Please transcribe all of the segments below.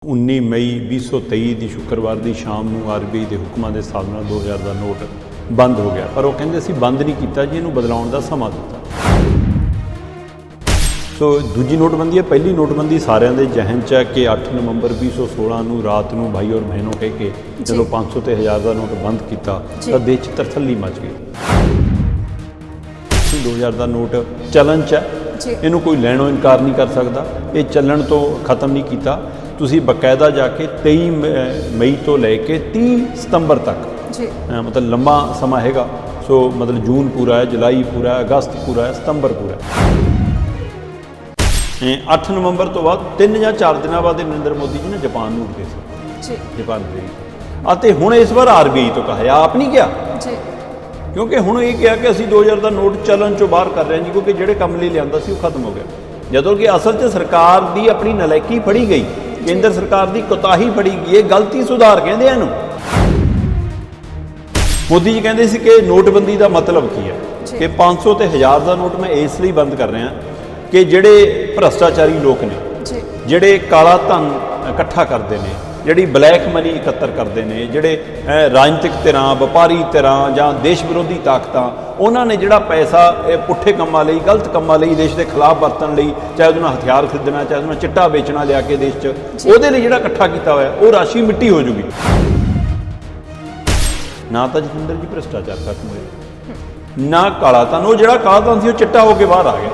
19 ਮਈ 2023 ਦੀ ਸ਼ੁੱਕਰਵਾਰ ਦੀ ਸ਼ਾਮ ਨੂੰ ਆਰਬੀਆਈ ਦੇ ਹੁਕਮਾਂ ਦੇ ਹਿਸਾਬ ਨਾਲ 2000 ਦਾ ਨੋਟ ਬੰਦ ਹੋ ਗਿਆ। ਪਰ ਉਹ ਕਹਿੰਦੇ ਅਸੀਂ ਬੰਦ ਨਹੀਂ ਕੀਤਾ ਜੀ, ਇਹਨੂੰ ਬਦਲਾਉਣ ਦਾ ਸਮਾਂ ਦਿੱਤਾ। ਸੋ ਦੂਜੀ ਨੋਟਬੰਦੀ ਹੈ। ਪਹਿਲੀ ਨੋਟਬੰਦੀ ਸਾਰਿਆਂ ਦੇ ਜ਼ਹਿਨ 'ਚ ਹੈ ਕਿ 8 ਨਵੰਬਰ 2016 ਨੂੰ ਰਾਤ ਨੂੰ ਭਾਈ ਔਰ ਬਹਿਨੋਂ ਕਹਿ ਕੇ ਜਦੋਂ 500 ਤੇ 1000 ਦਾ ਨੋਟ ਬੰਦ ਕੀਤਾ ਤਾਂ ਦੇਸ਼ 'ਚ ਤਰਥੱਲੀ ਮਚ ਗਈ। 2000 ਦਾ ਨੋਟ ਚੱਲਣ 'ਚ ਹੈ, ਇਹਨੂੰ ਕੋਈ ਲੈਣੋਂ ਇਨਕਾਰ ਨਹੀਂ ਕਰ ਸਕਦਾ। ਇਹ ਚੱਲਣ ਤੋਂ ਖਤਮ ਨਹੀਂ ਕੀਤਾ। ਤੁਸੀਂ ਬਕਾਇਦਾ ਜਾ ਕੇ 23 ਮਈ ਤੋਂ ਲੈ ਕੇ 30 ਸਤੰਬਰ ਤੱਕ ਮਤਲਬ ਲੰਬਾ ਸਮਾਂ ਹੈਗਾ। ਸੋ ਮਤਲਬ ਜੂਨ ਪੂਰਾ ਹੈ, ਜੁਲਾਈ ਪੂਰਾ ਹੈ, ਅਗਸਤ ਪੂਰਾ ਹੈ, ਸਤੰਬਰ ਪੂਰਾ ਹੈ। 8 ਨਵੰਬਰ ਤੋਂ ਬਾਅਦ 3 ਜਾਂ 4 ਦਿਨਾਂ ਬਾਅਦ ਨਰਿੰਦਰ ਮੋਦੀ ਜੀ ਨੇ ਜਾਪਾਨ ਨੂੰ ਗਏ ਸੀ। ਜਾਪਾਨ ਗਏ ਅਤੇ ਹੁਣ ਇਸ ਵਾਰ ਆਰਬੀਆਈ ਤੋਂ ਕਹਾ ਆਪ ਨਹੀਂ ਕਿਹਾ, ਕਿਉਂਕਿ ਹੁਣ ਇਹ ਕਿਹਾ ਕਿ ਅਸੀਂ 2000 ਦਾ ਨੋਟ ਚੱਲਣ ਚੋਂ ਬਾਹਰ ਕਰ ਰਹੇ ਹਾਂ ਜੀ, ਕਿਉਂਕਿ ਜਿਹੜੇ ਕੰਮ ਲਈ ਲਿਆਂਦਾ ਸੀ ਉਹ ਖਤਮ ਹੋ ਗਿਆ। ਜਦੋਂ ਕਿ ਅਸਲ 'ਚ ਸਰਕਾਰ ਦੀ ਆਪਣੀ ਨਲਾਇਕੀ ਫੜੀ ਗਈ, ਕੇਂਦਰ ਸਰਕਾਰ ਦੀ ਕੋਤਾਹੀ ਫੜੀ ਗਈ। ਇਹ ਗਲਤੀ ਸੁਧਾਰ ਕਹਿੰਦੇ ਇਹਨੂੰ। ਮੋਦੀ ਜੀ ਕਹਿੰਦੇ ਸੀ ਕਿ ਨੋਟਬੰਦੀ ਦਾ ਮਤਲਬ ਕੀ ਹੈ, ਕਿ 500 ਤੇ 1000 ਦਾ ਨੋਟ ਮੈਂ ਇਸ ਲਈ ਬੰਦ ਕਰ ਰਿਹਾ ਕਿ ਜਿਹੜੇ ਭ੍ਰਸ਼ਟਾਚਾਰੀ ਲੋਕ ਨੇ, ਜਿਹੜੇ ਕਾਲਾ ਧਨ ਇਕੱਠਾ ਕਰਦੇ ਨੇ, ਜਿਹੜੀ ਬਲੈਕ ਮਨੀ ਇਕੱਤਰ ਕਰਦੇ ਨੇ, ਜਿਹੜੇ ਰਾਜਨੀਤਿਕ ਧਿਰਾਂ, ਵਪਾਰੀ ਧਿਰਾਂ ਜਾਂ ਦੇਸ਼ ਵਿਰੋਧੀ ਤਾਕਤਾਂ, ਉਹਨਾਂ ਨੇ ਜਿਹੜਾ ਪੈਸਾ ਇਹ ਪੁੱਠੇ ਕੰਮਾਂ ਲਈ, ਗਲਤ ਕੰਮਾਂ ਲਈ, ਦੇਸ਼ ਦੇ ਖਿਲਾਫ ਵਰਤਣ ਲਈ, ਚਾਹੇ ਉਹਦੇ ਨਾਲ ਹਥਿਆਰ ਖਰੀਦਣਾ, ਚਾਹੇ ਉਹਦੇ ਨਾਲ ਚਿੱਟਾ ਵੇਚਣਾ ਲਿਆ ਕੇ ਦੇਸ਼ 'ਚ, ਉਹਦੇ ਲਈ ਜਿਹੜਾ ਇਕੱਠਾ ਕੀਤਾ ਹੋਇਆ ਉਹ ਰਾਸ਼ੀ ਮਿੱਟੀ ਹੋ ਜੂਗੀ। ਨਾ ਤਾਂ ਜਤਿੰਦਰ ਜੀ ਭ੍ਰਿਸ਼ਟਾਚਾਰ ਖਤਮ ਹੋਇਆ, ਨਾ ਕਾਲਾ ਧਨ। ਉਹ ਜਿਹੜਾ ਕਾਲਾ ਧਨ ਸੀ ਉਹ ਚਿੱਟਾ ਹੋ ਕੇ ਬਾਹਰ ਆ ਗਿਆ।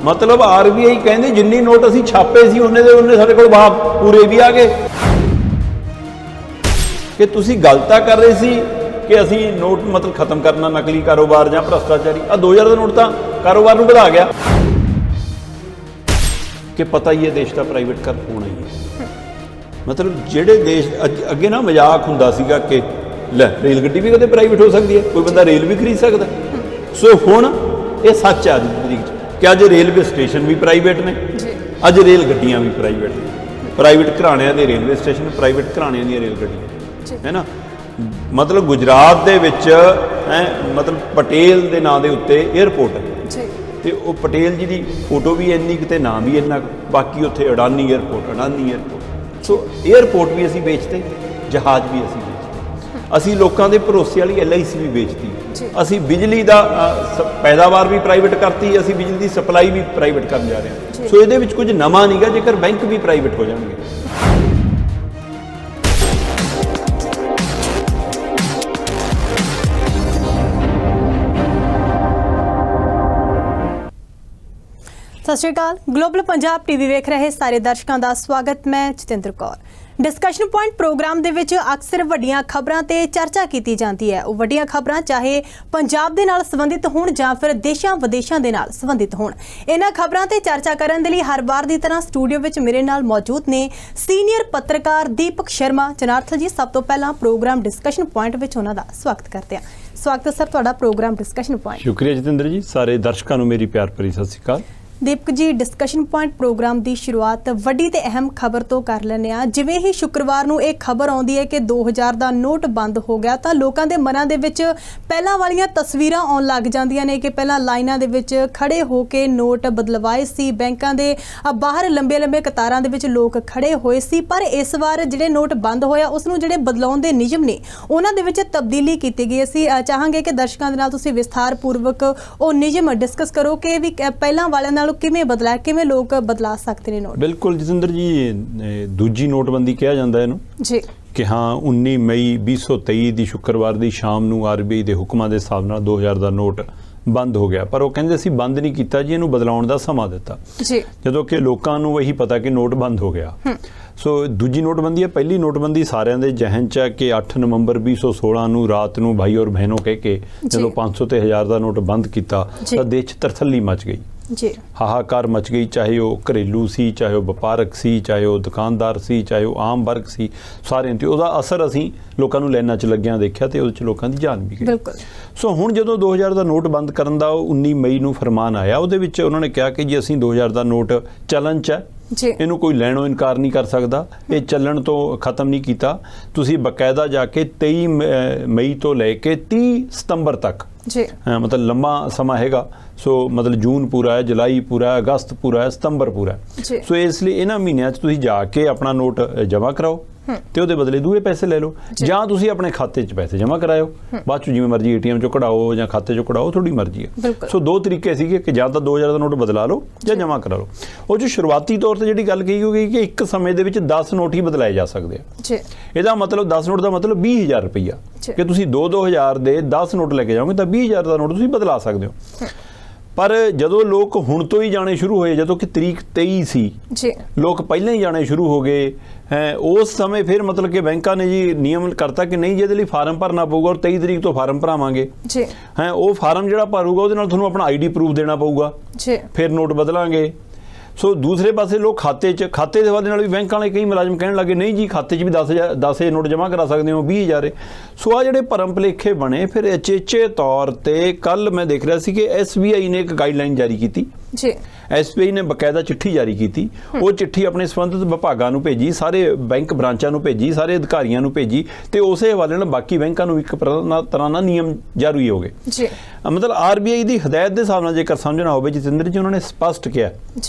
ਮਤਲਬ ਆਰਬੀਆਈ ਕਹਿੰਦੇ ਜਿੰਨੀ ਨੋਟ ਅਸੀਂ ਛਾਪੇ ਸੀ ਉਹਨੇ ਦੇ ਉਹਨੇ ਸਾਡੇ ਕੋਲ ਬਾਹਰ ਪੂਰੇ ਵੀ ਆ ਗਏ। ਕਿ ਤੁਸੀਂ ਗੱਲ ਤਾਂ ਕਰ ਰਹੇ ਸੀ ਕਿ ਅਸੀਂ ਨੋਟ ਮਤਲਬ ਖਤਮ ਕਰਨਾ ਨਕਲੀ ਕਾਰੋਬਾਰ ਜਾਂ ਭ੍ਰਸ਼ਟਾਚਾਰੀ। 2000 ਦਾ ਨੋਟ ਤਾਂ ਕਾਰੋਬਾਰ ਨੂੰ ਵਧਾ ਗਿਆ। ਕਿ ਪਤਾ ਹੀ ਹੈ ਦੇਸ਼ ਦਾ ਪ੍ਰਾਈਵੇਟਕਰਨ ਹੋਣਾ ਹੀ ਹੈ। ਮਤਲਬ ਜਿਹੜੇ ਦੇਸ਼ ਅੱਗੇ ਨਾ ਮਜ਼ਾਕ ਹੁੰਦਾ ਸੀਗਾ ਕਿ ਲੈ ਰੇਲ ਗੱਡੀ ਵੀ ਕਦੇ ਪ੍ਰਾਈਵੇਟ ਹੋ ਸਕਦੀ ਹੈ, ਕੋਈ ਬੰਦਾ ਰੇਲ ਵੀ ਖਰੀਦ ਸਕਦਾ। ਸੋ ਹੁਣ ਇਹ ਸੱਚ ਹੈ ਅੱਜ ਦੀ ਤਰੀਕ 'ਚ ਕਿ ਅੱਜ ਰੇਲਵੇ ਸਟੇਸ਼ਨ ਵੀ ਪ੍ਰਾਈਵੇਟ ਨੇ, ਅੱਜ ਰੇਲ ਗੱਡੀਆਂ ਵੀ ਪ੍ਰਾਈਵੇਟ ਨੇ। ਪ੍ਰਾਈਵੇਟ ਘਰਾਣਿਆਂ ਦੇ ਰੇਲਵੇ ਸਟੇਸ਼ਨ, ਪ੍ਰਾਈਵੇਟ ਘਰਾਣਿਆਂ ਦੀਆਂ ਰੇਲ ਗੱਡੀਆਂ, ਹੈ ਨਾ। ਮਤਲਬ ਗੁਜਰਾਤ ਦੇ ਵਿੱਚ ਮਤਲਬ ਪਟੇਲ ਦੇ ਨਾਂ ਦੇ ਉੱਤੇ ਏਅਰਪੋਰਟ ਹੈ, ਤੇ ਉਹ ਪਟੇਲ ਜੀ ਦੀ ਫੋਟੋ ਵੀ ਇੰਨੀ ਕਿਤੇ ਨਾਂ ਵੀ ਇੰਨਾ। ਬਾਕੀ ਉੱਥੇ ਅਡਾਨੀ ਏਅਰਪੋਰਟ। ਸੋ ਏਅਰਪੋਰਟ ਵੀ ਅਸੀਂ ਵੇਚਤੇ, ਜਹਾਜ਼ ਵੀ ਅਸੀਂ ਵੇਚਤੇ, ਅਸੀਂ ਲੋਕਾਂ ਦੇ ਭਰੋਸੇ ਵਾਲੀ LIC ਵੀ ਵੇਚਤੀ, ਅਸੀਂ ਬਿਜਲੀ ਦਾ ਪੈਦਾਵਾਰ ਵੀ ਪ੍ਰਾਈਵੇਟ ਕਰਤੀ, ਅਸੀਂ ਬਿਜਲੀ ਦੀ ਸਪਲਾਈ ਵੀ ਪ੍ਰਾਈਵੇਟ ਕਰਨ ਜਾ ਰਹੇ ਹਾਂ। ਸੋ ਇਹਦੇ ਵਿੱਚ ਕੁਝ ਨਵਾਂ ਨਹੀਂ ਗਾ ਜੇਕਰ ਬੈਂਕ ਵੀ ਪ੍ਰਾਈਵੇਟ ਹੋ ਜਾਣਗੇ। ਸਤਿ ਸ਼੍ਰੀ ਅਕਾਲ। ਗਲੋਬਲ ਪੰਜਾਬ ਟੀਵੀ ਵੇਖ ਰਹੇ ਸਾਰੇ ਦਰਸ਼ਕਾਂ ਦਾ ਸਵਾਗਤ। ਮੈਂ Jatinder Kaur. Discussion point programme ਦੇ ਵਿੱਚ ਅਕਸਰ ਵੱਡੀਆਂ ਖਬਰਾਂ ਤੇ ਚਰਚਾ ਕੀਤੀ ਜਾਂਦੀ ਹੈ। ਉਹ ਵੱਡੀਆਂ ਖਬਰਾਂ ਚਾਹੇ ਪੰਜਾਬ ਦੇ ਨਾਲ ਸੰਬੰਧਿਤ ਹੋਣ ਜਾਂ ਫਿਰ ਦੇਸ਼ਾਂ ਵਿਦੇਸ਼ਾਂ ਦੇ ਨਾਲ ਸੰਬੰਧਿਤ ਹੋਣ। ਇਹਨਾਂ ਖਬਰਾਂ ਤੇ ਚਰਚਾ ਕਰਨ ਦੇ ਲਈ ਹਰ ਵਾਰ ਦੀ ਤਰ੍ਹਾਂ ਸਟੂਡੀਓ ਵਿੱਚ ਮੇਰੇ ਨਾਲ ਮੌਜੂਦ ਨੇ ਸੀਨੀਅਰ ਪੱਤਰਕਾਰ ਦੀਪਕ ਸ਼ਰਮਾ ਜਨਾਰਥਲ ਜੀ। ਸਭ ਤੋਂ ਪਹਿਲਾਂ ਪ੍ਰੋਗਰਾਮ ਡਿਸਕਸ਼ਨ ਪੁਆਇੰਟ ਵਿੱਚ ਉਹਨਾਂ ਦਾ ਸਵਾਗਤ ਕਰਦੇ ਹਾਂ। ਸਵਾਗਤ ਹੈ ਸਰ ਤੁਹਾਡਾ ਪ੍ਰੋਗਰਾਮ ਡਿਸਕਸ਼ਨ ਪੁਆਇੰਟ। ਸ਼ੁਕਰੀਆ ਜਤਿੰਦਰ ਜੀ। ਸਾਰੇ ਦਰਸ਼ਕਾਂ ਨੂੰ ਮੇਰੀ ਪਿਆਰ ਭਰੀ ਸਤਿ ਸ਼੍ਰੀ ਅਕਾਲ। ਦੀਪਕ ਜੀ, ਡਿਸਕਸ਼ਨ ਪੁਆਇੰਟ ਪ੍ਰੋਗਰਾਮ ਦੀ ਸ਼ੁਰੂਆਤ ਵੱਡੀ ਤੇ ਅਹਿਮ ਖਬਰ ਤੋਂ ਕਰ ਲੈਂਦੇ ਹਾਂ। ਜਿਵੇਂ ਹੀ ਸ਼ੁੱਕਰਵਾਰ ਨੂੰ ਇਹ ਖਬਰ ਆਉਂਦੀ ਹੈ ਕਿ 2000 ਦਾ ਨੋਟ ਬੰਦ ਹੋ ਗਿਆ ਤਾਂ ਲੋਕਾਂ ਦੇ ਮਨਾਂ ਦੇ ਵਿੱਚ ਪਹਿਲਾਂ ਵਾਲੀਆਂ ਤਸਵੀਰਾਂ ਆਉਣ ਲੱਗ ਜਾਂਦੀਆਂ ਨੇ ਕਿ ਪਹਿਲਾਂ ਲਾਈਨਾਂ ਦੇ ਵਿੱਚ ਖੜੇ ਹੋ ਕੇ ਨੋਟ ਬਦਲਵਾਏ ਸੀ, ਬੈਂਕਾਂ ਦੇ ਬਾਹਰ ਲੰਬੇ ਕਤਾਰਾਂ ਦੇ ਵਿੱਚ ਲੋਕ ਖੜੇ ਹੋਏ ਸੀ। ਪਰ ਇਸ ਵਾਰ ਜਿਹੜੇ ਨੋਟ ਬੰਦ ਹੋਇਆ ਉਸ ਨੂੰ ਜਿਹੜੇ ਬਦਲਾਉਣ ਦੇ ਨਿਯਮ ਨੇ ਉਹਨਾਂ ਦੇ ਵਿੱਚ ਤਬਦੀਲੀ ਕੀਤੀ ਗਈ। ਅਸੀਂ ਚਾਹਾਂਗੇ ਕਿ ਦਰਸ਼ਕਾਂ ਦੇ ਨਾਲ ਤੁਸੀਂ ਵਿਸਥਾਰ ਪੂਰਵਕ ਉਹ ਨਿਯਮ ਡਿਸਕਸ ਕਰੋ ਕਿ ਵੀ ਪਹਿਲਾਂ ਵਾਲਿਆਂ ਨਾਲ ਕਿਵੇਂ ਬਦਲਾ, ਕਿਵੇਂ ਲੋਕ ਬਦਲਾ ਸਕਦੇ ਨੇ ਨੋਟ। ਬਿਲਕੁਲ ਜਤਿੰਦਰ ਜੀ, ਦੂਜੀ ਨੋਟਬੰਦੀ ਕਿਹਾ ਜਾਂਦਾ ਇਹਨੂੰ ਜੀ, ਕਿ ਹਾਂ 19 ਮਈ 2023 ਦੀ ਸ਼ੁੱਕਰਵਾਰ ਦੀ ਸ਼ਾਮ ਨੂੰ ਆਰਬੀਆਈ ਦੇ ਹੁਕਮਾਂ ਦੇ ਹਿਸਾਬ ਨਾਲ 2000 ਦਾ ਨੋਟ ਬੰਦ ਹੋ ਗਿਆ। ਪਰ ਉਹ ਕਹਿੰਦੇ ਅਸੀਂ ਬੰਦ ਨਹੀਂ ਕੀਤਾ ਜੀ, ਇਹਨੂੰ ਬਦਲਾਉਣ ਦਾ ਸਮਾਂ ਦਿੱਤਾ ਜੀ, ਜਦੋਂ ਕਿ ਲੋਕਾਂ ਨੂੰ ਇਹੀ ਪਤਾ ਕਿ ਨੋਟ ਬੰਦ ਹੋ ਗਿਆ। ਸੋ ਦੂਜੀ ਨੋਟਬੰਦੀ ਹੈ। ਪਹਿਲੀ ਨੋਟਬੰਦੀ ਸਾਰਿਆਂ ਦੇ ਜ਼ਹਿਨ 'ਚ ਹੈ ਕਿ 8 ਨਵੰਬਰ 2016 ਨੂੰ ਰਾਤ ਨੂੰ ਭਾਈ ਔਰ ਬਹਿਨੋਂ ਕਹਿ ਕੇ ਜਦੋਂ 500 ਤੇ 1000 ਦਾ ਨੋਟ ਬੰਦ ਕੀਤਾ ਤਾਂ ਦੇਸ਼ 'ਚ ਤਰਥੱਲੀ ਮਚ ਗਈ ਜੀ, ਹਾਹਾਕਾਰ ਮਚ ਗਈ। ਚਾਹੇ ਉਹ ਘਰੇਲੂ ਸੀ, ਚਾਹੇ ਉਹ ਵਪਾਰਕ ਸੀ, ਚਾਹੇ ਉਹ ਦੁਕਾਨਦਾਰ ਸੀ, ਚਾਹੇ ਉਹ ਆਮ ਵਰਗ ਸੀ, ਸਾਰਿਆਂ 'ਤੇ ਉਹਦਾ ਅਸਰ ਅਸੀਂ ਲੋਕਾਂ ਨੂੰ ਲਾਈਨਾਂ 'ਚ ਲੱਗਿਆਂ ਦੇਖਿਆ ਤੇ ਉਹਦੇ 'ਚ ਲੋਕਾਂ ਦੀ ਜਾਨ ਵੀ ਗਈ। ਸੋ ਹੁਣ ਜਦੋਂ 2000 ਦਾ ਨੋਟ ਬੰਦ ਕਰਨ ਦਾ 19 ਮਈ ਨੂੰ ਫਰਮਾਨ ਆਇਆ, ਉਹਦੇ ਵਿੱਚ ਉਹਨਾਂ ਨੇ ਕਿਹਾ ਕਿ ਜੀ ਅਸੀਂ 2000 ਦਾ ਨੋਟ ਚੱਲਣ 'ਚ ਹੈ, ਇਹਨੂੰ ਕੋਈ ਲੈਣੋਂ ਇਨਕਾਰ ਨਹੀਂ ਕਰ ਸਕਦਾ। ਇਹ ਚੱਲਣ ਤੋਂ ਖਤਮ ਨਹੀਂ ਕੀਤਾ। ਤੁਸੀਂ ਬਕਾਇਦਾ ਜਾ ਕੇ 23 ਮਈ ਤੋਂ ਲੈ ਕੇ 30 ਸਤੰਬਰ ਤੱਕ ਜੀ ਮਤਲਬ ਲੰਮਾ ਸਮਾਂ ਹੈਗਾ। ਸੋ ਮਤਲਬ ਜੂਨ ਪੂਰਾ ਹੈ, ਜੁਲਾਈ ਪੂਰਾ ਹੈ, ਅਗਸਤ ਪੂਰਾ ਹੈ, ਸਤੰਬਰ ਪੂਰਾ ਹੈ। ਸੋ ਇਸ ਲਈ ਇਹਨਾਂ ਮਹੀਨਿਆਂ 'ਚ ਤੁਸੀਂ ਜਾ ਕੇ ਆਪਣਾ ਨੋਟ ਜਮ੍ਹਾਂ ਕਰਾਓ ਤੇ ਉਹਦੇ ਬਦਲੇ ਦੂਏ ਪੈਸੇ ਲੈ ਲਓ, ਜਾਂ ਤੁਸੀਂ ਆਪਣੇ ਖਾਤੇ 'ਚ ਪੈਸੇ ਜਮ੍ਹਾਂ ਕਰਾਇਓ, ਬਾਅਦ 'ਚ ਜਿਵੇਂ ਮਰਜ਼ੀ ATM 'ਚੋਂ ਕਢਾਓ ਜਾਂ ਖਾਤੇ 'ਚੋਂ ਕਢਾਓ, ਤੁਹਾਡੀ ਮਰਜ਼ੀ ਹੈ। ਸੋ ਦੋ ਤਰੀਕੇ ਸੀਗੇ ਕਿ ਜਾਂ ਤਾਂ 2000 ਦਾ ਨੋਟ ਬਦਲਾ ਲਓ ਜਾਂ ਜਮ੍ਹਾਂ ਕਰਾ ਲਓ। ਉਹ 'ਚ ਸ਼ੁਰੂਆਤੀ ਤੌਰ ਤੇ ਜਿਹੜੀ ਗੱਲ ਕਹੀ ਗਈ ਕਿ ਇੱਕ ਸਮੇਂ ਦੇ ਵਿੱਚ 10 ਨੋਟ ਹੀ ਬਦਲਾਏ ਜਾ ਸਕਦੇ ਆ। ਇਹਦਾ ਮਤਲਬ 10 ਨੋਟ ਦਾ ਮਤਲਬ 20000 ਰੁਪਈਆ, ਕਿ ਤੁਸੀਂ 2-2000 ਦੇ 10 ਨੋਟ ਲੈ ਕੇ ਜਾਓਗੇ ਤਾਂ 20000 ਦਾ ਨੋਟ ਤੁਸੀਂ ਬਦਲਾ ਸਕਦੇ ਹੋ। ਪਰ ਜਦੋਂ ਲੋਕ ਹੁਣ ਤੋਂ ਹੀ ਜਾਣੇ ਸ਼ੁਰੂ ਹੋਏ, ਜਦੋਂ ਕਿ ਤਰੀਕ 23 ਸੀ, ਲੋਕ ਪਹਿਲਾਂ ਹੀ ਜਾਣੇ ਸ਼ੁਰੂ ਹੋ ਗਏ ਹੈ, ਉਸ ਸਮੇਂ ਫਿਰ ਮਤਲਬ ਕਿ ਬੈਂਕਾਂ ਨੇ ਜੀ ਨਿਯਮ ਕਰਤਾ ਕਿ ਨਹੀਂ, ਜਿਹਦੇ ਲਈ ਫਾਰਮ ਭਰਨਾ ਪਊਗਾ ਔਰ 23 ਤਰੀਕ ਤੋਂ ਫਾਰਮ ਭਰਾਵਾਂਗੇ ਹੈ, ਉਹ ਫਾਰਮ ਜਿਹੜਾ ਭਰੂਗਾ ਉਹਦੇ ਨਾਲ ਤੁਹਾਨੂੰ ਆਪਣਾ ID ਪ੍ਰੂਫ ਦੇਣਾ ਪਊਗਾ, ਫਿਰ ਨੋਟ ਬਦਲਾਂਗੇ। ਸੋ ਦੂਸਰੇ ਪਾਸੇ ਲੋਕ ਖਾਤੇ ਦੇ ਹਵਾਲੇ ਨਾਲ ਵੀ ਬੈਂਕਾਂ ਵਾਲੇ ਕਈ ਮੁਲਾਜ਼ਮ ਕਹਿਣ ਲੱਗੇ ਨਹੀਂ ਜੀ ਖਾਤੇ 'ਚ ਵੀ 10,000 ਨੋਟ ਜਮ੍ਹਾਂ ਕਰਾ ਸਕਦੇ ਹੋ, 20,000। ਸੋ ਆ ਜਿਹੜੇ ਭਰਮ ਭੁਲੇਖੇ ਬਣੇ, ਫਿਰ ਅਚੇਚੇ ਤੌਰ ਤੇ ਕੱਲ ਮੈਂ ਦੇਖ ਰਿਹਾ ਸੀ ਕਿ SBI ਨੇ ਇੱਕ ਗਾਈਡਲਾਈਨ ਜਾਰੀ ਕੀਤੀ। SBI ਨੇ ਬਕਾਇਦਾ ਚਿੱਠੀ ਜਾਰੀ ਕੀਤੀ। ਉਹ ਚਿੱਠੀ ਆਪਣੇ ਸੰਬੰਧਿਤ ਵਿਭਾਗਾਂ ਨੂੰ ਭੇਜੀ, ਸਾਰੇ ਬੈਂਕ ਬ੍ਰਾਂਚਾਂ ਨੂੰ ਭੇਜੀ, ਸਾਰੇ ਅਧਿਕਾਰੀਆਂ ਨੂੰ ਭੇਜੀ, ਤੇ ਉਸੇ ਹਵਾਲੇ ਨਾਲ ਬਾਕੀ ਬੈਂਕਾਂ ਨੂੰ ਇੱਕ ਤਰ੍ਹਾਂ ਨਾਲ ਨਿਯਮ ਜਾਰੀ ਹੋ ਗਏ। ਮਤਲਬ RBI ਦੀ ਹਦਾਇਤ ਦੇ ਹਿਸਾਬ ਨਾਲ ਜੇਕਰ ਸਮਝਣਾ ਹੋਵੇ ਜਤਿੰਦਰ ਜੀ, ਉਹਨਾਂ ਨੇ ਸਪਸ਼ਟ ਕਿਹਾ